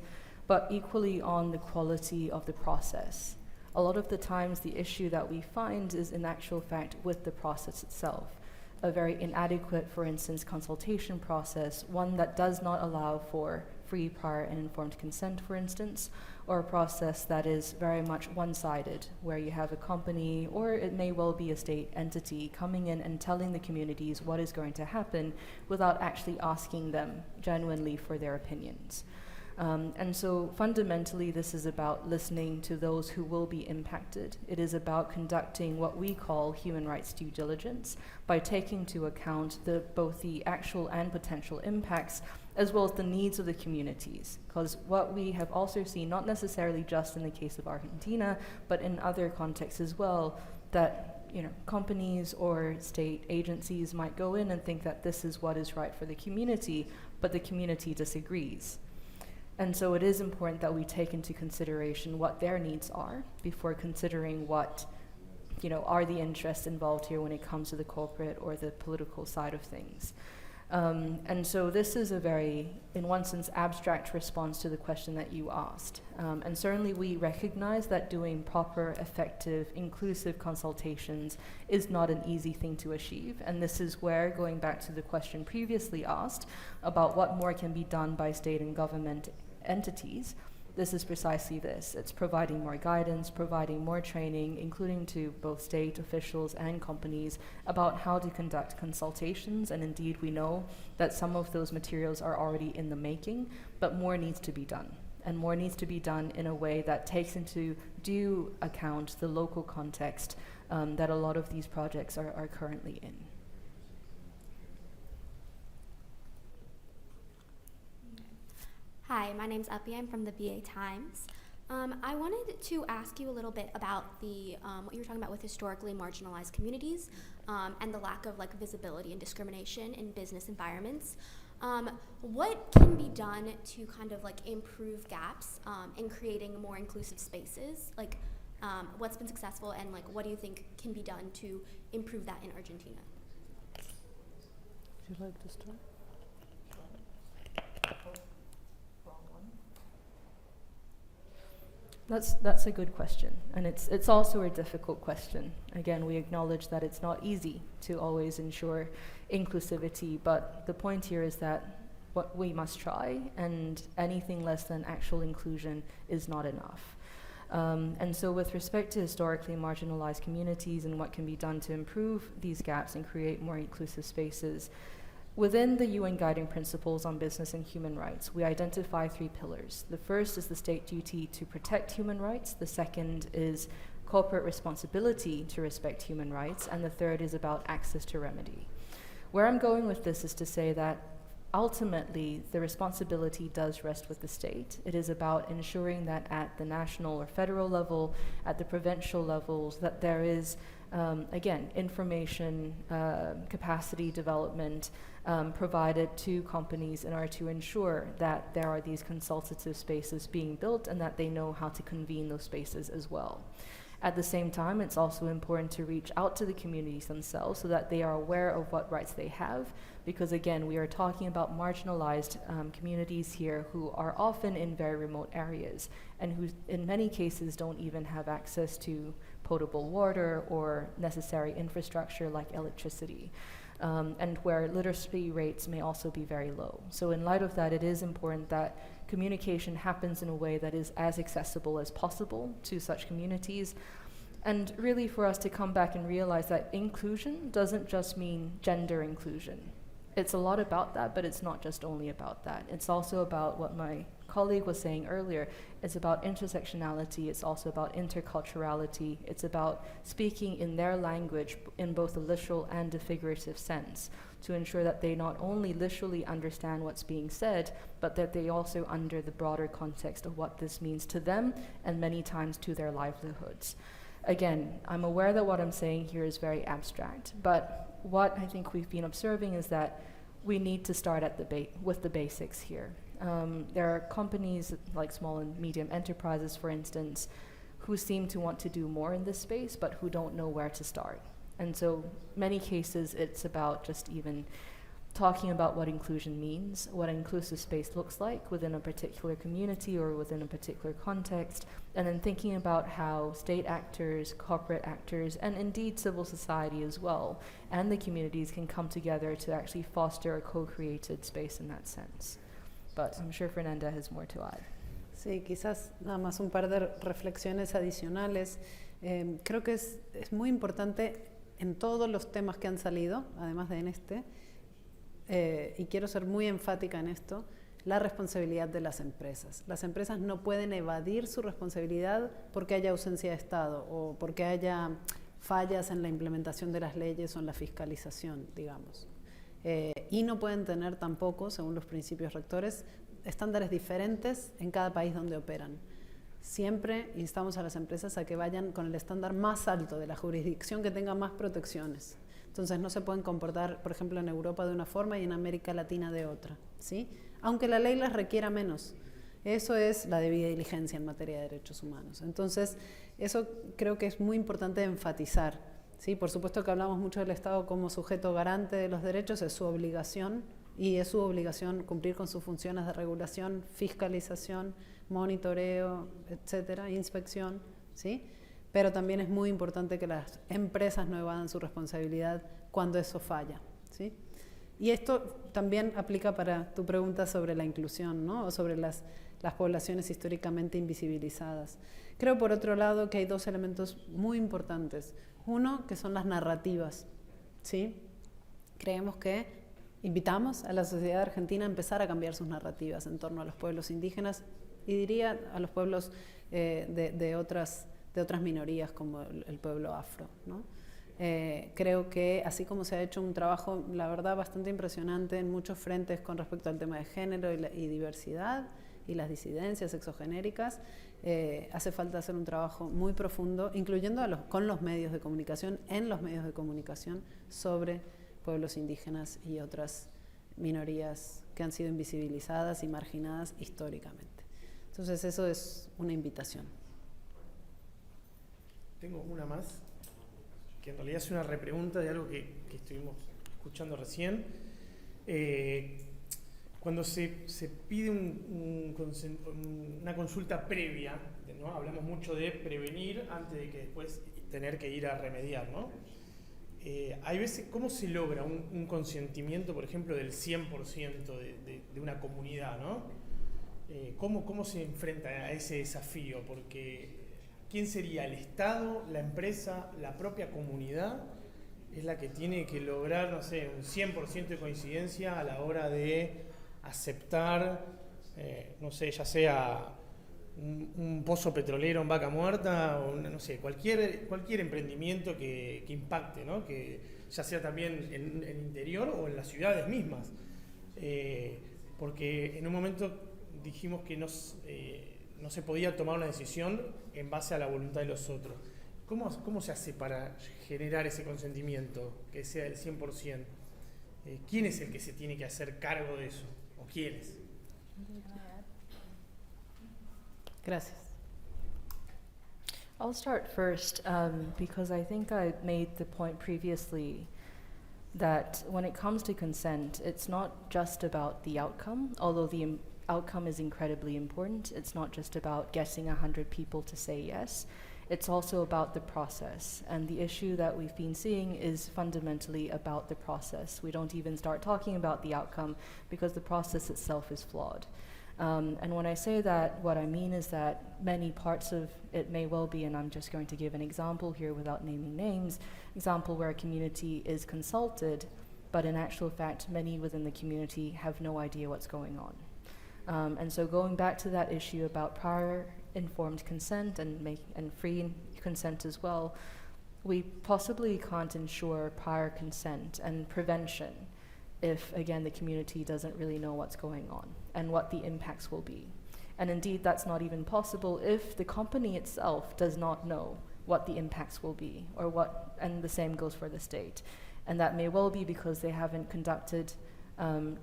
but equally on the quality of the process. A lot of the times the issue that we find is in actual fact with the process itself. A very inadequate, for instance, consultation process, one that does not allow for free, prior and informed consent, for instance, or a process that is very much one-sided, where you have a company, or it may well be a state entity, coming in and telling the communities what is going to happen without actually asking them genuinely for their opinions. And so fundamentally this is about listening to those who will be impacted. It is about conducting what we call human rights due diligence by taking into account both the actual and potential impacts as well as the needs of the communities. Because what we have also seen, not necessarily just in the case of Argentina, but in other contexts as well, that companies or state agencies might go in and think that this is what is right for the community, but the community disagrees. And so it is important that we take into consideration what their needs are before considering what, are the interests involved here when it comes to the corporate or the political side of things. And so this is a very, in one sense, abstract response to the question that you asked. And certainly we recognize that doing proper, effective, inclusive consultations is not an easy thing to achieve. And this is where, going back to the question previously asked about what more can be done by state and government entities, this is precisely this. It's providing more guidance, providing more training, including to both state officials and companies about how to conduct consultations. And indeed, we know that some of those materials are already in the making, but more needs to be done. And more needs to be done in a way that takes into due account the local context that a lot of these projects are currently in. Hi, my name's Uppy. I'm from the BA Times. I wanted to ask you a little bit about the what you were talking about with historically marginalized communities and the lack of visibility and discrimination in business environments. What can be done to kind of like improve gaps in creating more inclusive spaces? Like, what's been successful, and like, what do you think can be done to improve that in Argentina? Would you like to start? That's a good question, and it's also a difficult question. Again, we acknowledge that it's not easy to always ensure inclusivity, but the point here is that what we must try, and anything less than actual inclusion is not enough. And so with respect to historically marginalized communities and what can be done to improve these gaps and create more inclusive spaces, within the UN Guiding Principles on Business and Human Rights, we identify 3 pillars. The first is the state duty to protect human rights, the second is corporate responsibility to respect human rights, and the third is about access to remedy. Where I'm going with this is to say that ultimately the responsibility does rest with the state. It is about ensuring that at the national or federal level, at the provincial levels, that there is again, information, capacity development provided to companies in order to ensure that there are these consultative spaces being built and that they know how to convene those spaces as well. At the same time, it's also important to reach out to the communities themselves so that they are aware of what rights they have, because again, we are talking about marginalized communities here who are often in very remote areas and who in many cases don't even have access to potable water or necessary infrastructure like electricity, and where literacy rates may also be very low. So in light of that, it is important that communication happens in a way that is as accessible as possible to such communities. And really for us to come back and realize that inclusion doesn't just mean gender inclusion. It's a lot about that, but it's not just only about that. It's also about what my colleague was saying earlier. It's about intersectionality, it's also about interculturality, it's about speaking in their language in both a literal and a figurative sense, to ensure that they not only literally understand what's being said, but that they also under the broader context of what this means to them and many times to their livelihoods. Again, I'm aware that what I'm saying here is very abstract, but what I think we've been observing is that we need to start at with the basics here. There are companies like small and medium enterprises, for instance, who seem to want to do more in this space, but who don't know where to start. And so many cases, it's about just even talking about what inclusion means, what an inclusive space looks like within a particular community or within a particular context, and then thinking about how state actors, corporate actors, and indeed civil society as well, and the communities can come together to actually foster a co-created space in that sense. But I'm sure Fernanda has more to add. Sí, quizás nada más un par de reflexiones adicionales. Creo que es muy importante en todos los temas que han salido, además de en este, y quiero ser muy enfática en esto, la responsabilidad de las empresas. Las empresas no pueden evadir su responsabilidad porque haya ausencia de Estado o porque haya fallas en la implementación de las leyes o en la fiscalización, digamos. Y no pueden tener tampoco, según los principios rectores, estándares diferentes en cada país donde operan. Siempre instamos a las empresas a que vayan con el estándar más alto de la jurisdicción que tenga más protecciones. Entonces no se pueden comportar, por ejemplo, en Europa de una forma y en América Latina de otra, ¿sí? Aunque la ley las requiera menos. Eso es la debida diligencia en materia de derechos humanos. Entonces, eso creo que es muy importante enfatizar, ¿sí? Por supuesto que hablamos mucho del Estado como sujeto garante de los derechos, es su obligación, y es su obligación cumplir con sus funciones de regulación, fiscalización, monitoreo, etcétera, inspección, ¿sí? Pero también es muy importante que las empresas no evadan su responsabilidad cuando eso falla, ¿sí? Y esto también aplica para tu pregunta sobre la inclusión, ¿no? O sobre las poblaciones históricamente invisibilizadas. Creo, por otro lado, que hay dos elementos muy importantes. Uno, que son las narrativas, ¿sí? Creemos que invitamos a la sociedad argentina a empezar a cambiar sus narrativas en torno a los pueblos indígenas y diría a los pueblos de otras minorías como el pueblo afro, ¿no? Creo que así como se ha hecho un trabajo, la verdad, bastante impresionante en muchos frentes con respecto al tema de género y diversidad y las disidencias sexogenéricas, hace falta hacer un trabajo muy profundo, incluyendo con los medios de comunicación, en los medios de comunicación, sobre pueblos indígenas y otras minorías que han sido invisibilizadas y marginadas históricamente. Entonces eso es una invitación. Tengo una más, que en realidad es una repregunta de algo que estuvimos escuchando recién. Cuando se pide una consulta previa, ¿no? Hablamos mucho de prevenir antes de que después tener que ir a remediar, ¿no? Hay veces, ¿cómo se logra un consentimiento, por ejemplo, del 100% de una comunidad, ¿no? ¿Cómo se enfrenta a ese desafío? Porque ¿quién sería? ¿El Estado, la empresa, la propia comunidad? Es la que tiene que lograr, no sé, un 100% de coincidencia a la hora de aceptar, no sé, ya sea un pozo petrolero en Vaca Muerta o no sé, cualquier emprendimiento que impacte, ¿no? Que ya sea también en el interior o en las ciudades mismas, porque en un momento dijimos que no se podía tomar una decisión en base a la voluntad de los otros. ¿Cómo se hace para generar ese consentimiento que sea del 100%? ¿Quién es el que se tiene que hacer cargo de eso? ¿O quiénes? Gracias. I'll start first because I think I made the point previously that when it comes to consent, it's not just about the outcome, although the outcome is incredibly important. It's not just about getting 100 people to say yes. It's also about the process. And the issue that we've been seeing is fundamentally about the process. We don't even start talking about the outcome because the process itself is flawed. And when I say that, what I mean is that many parts of it may well be, and I'm just going to give an example here without naming names, example where a community is consulted, but in actual fact, many within the community have no idea what's going on. And so going back to that issue about prior informed consent and free consent as well, we possibly can't ensure prior consent and prevention if, again, the community doesn't really know what's going on and what the impacts will be. And indeed, that's not even possible if the company itself does not know what the impacts will be, and the same goes for the state. And that may well be because they haven't conducted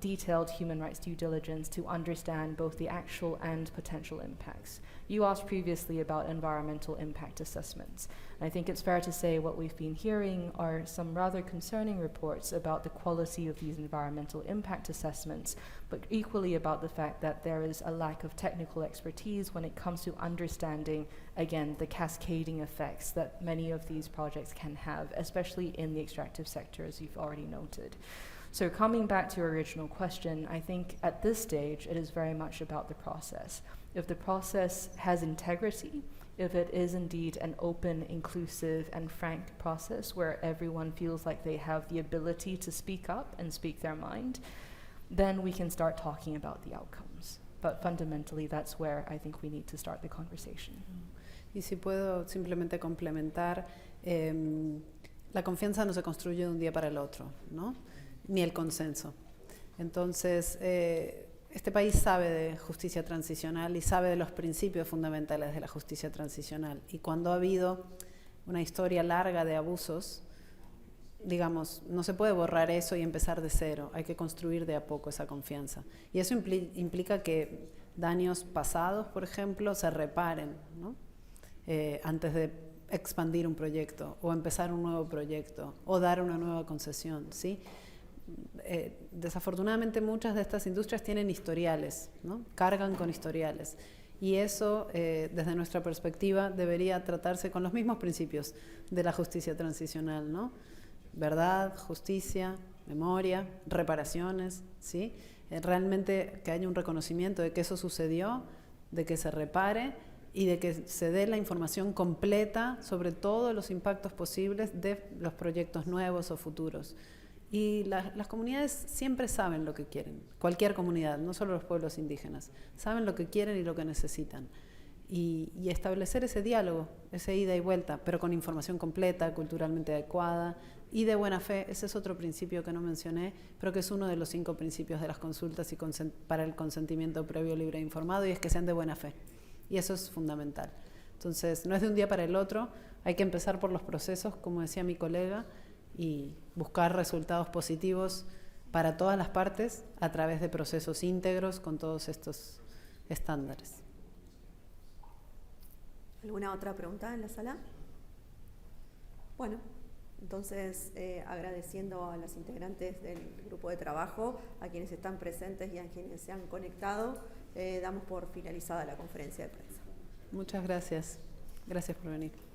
detailed human rights due diligence to understand both the actual and potential impacts. You asked previously about environmental impact assessments. And I think it's fair to say what we've been hearing are some rather concerning reports about the quality of these environmental impact assessments, but equally about the fact that there is a lack of technical expertise when it comes to understanding, again, the cascading effects that many of these projects can have, especially in the extractive sector, as you've already noted. So coming back to your original question, I think at this stage it is very much about the process. If the process has integrity, if it is indeed an open, inclusive, and frank process where everyone feels like they have the ability to speak up and speak their mind, then we can start talking about the outcomes. But fundamentally, that's where I think we need to start the conversation. Y si puedo simplemente complementar, la confianza no se construye de un día para el otro, ¿no? Ni el consenso. Entonces, este país sabe de justicia transicional y sabe de los principios fundamentales de la justicia transicional. Y cuando ha habido una historia larga de abusos, digamos, no se puede borrar eso y empezar de cero. Hay que construir de a poco esa confianza. Y eso implica que daños pasados, por ejemplo, se reparen, ¿no? Antes de expandir un proyecto o empezar un nuevo proyecto o dar una nueva concesión, ¿sí? Desafortunadamente muchas de estas industrias tienen historiales, ¿no? Cargan con historiales, y eso desde nuestra perspectiva debería tratarse con los mismos principios de la justicia transicional, ¿no? Verdad, justicia, memoria, reparaciones, ¿sí? Realmente que haya un reconocimiento de que eso sucedió, de que se repare y de que se dé la información completa sobre todos los impactos posibles de los proyectos nuevos o futuros. Y las comunidades siempre saben lo que quieren, cualquier comunidad, no solo los pueblos indígenas, saben lo que quieren y lo que necesitan. Y establecer ese diálogo, ese ida y vuelta, pero con información completa, culturalmente adecuada y de buena fe. Ese es otro principio que no mencioné, pero que es uno de los 5 principios de las consultas y para el consentimiento previo, libre e informado, y es que sean de buena fe. Y eso es fundamental. Entonces, no es de un día para el otro, hay que empezar por los procesos, como decía mi colega, y buscar resultados positivos para todas las partes a través de procesos íntegros con todos estos estándares. ¿Alguna otra pregunta en la sala? Bueno, entonces agradeciendo a las integrantes del grupo de trabajo, a quienes están presentes y a quienes se han conectado, damos por finalizada la conferencia de prensa. Muchas gracias. Gracias por venir.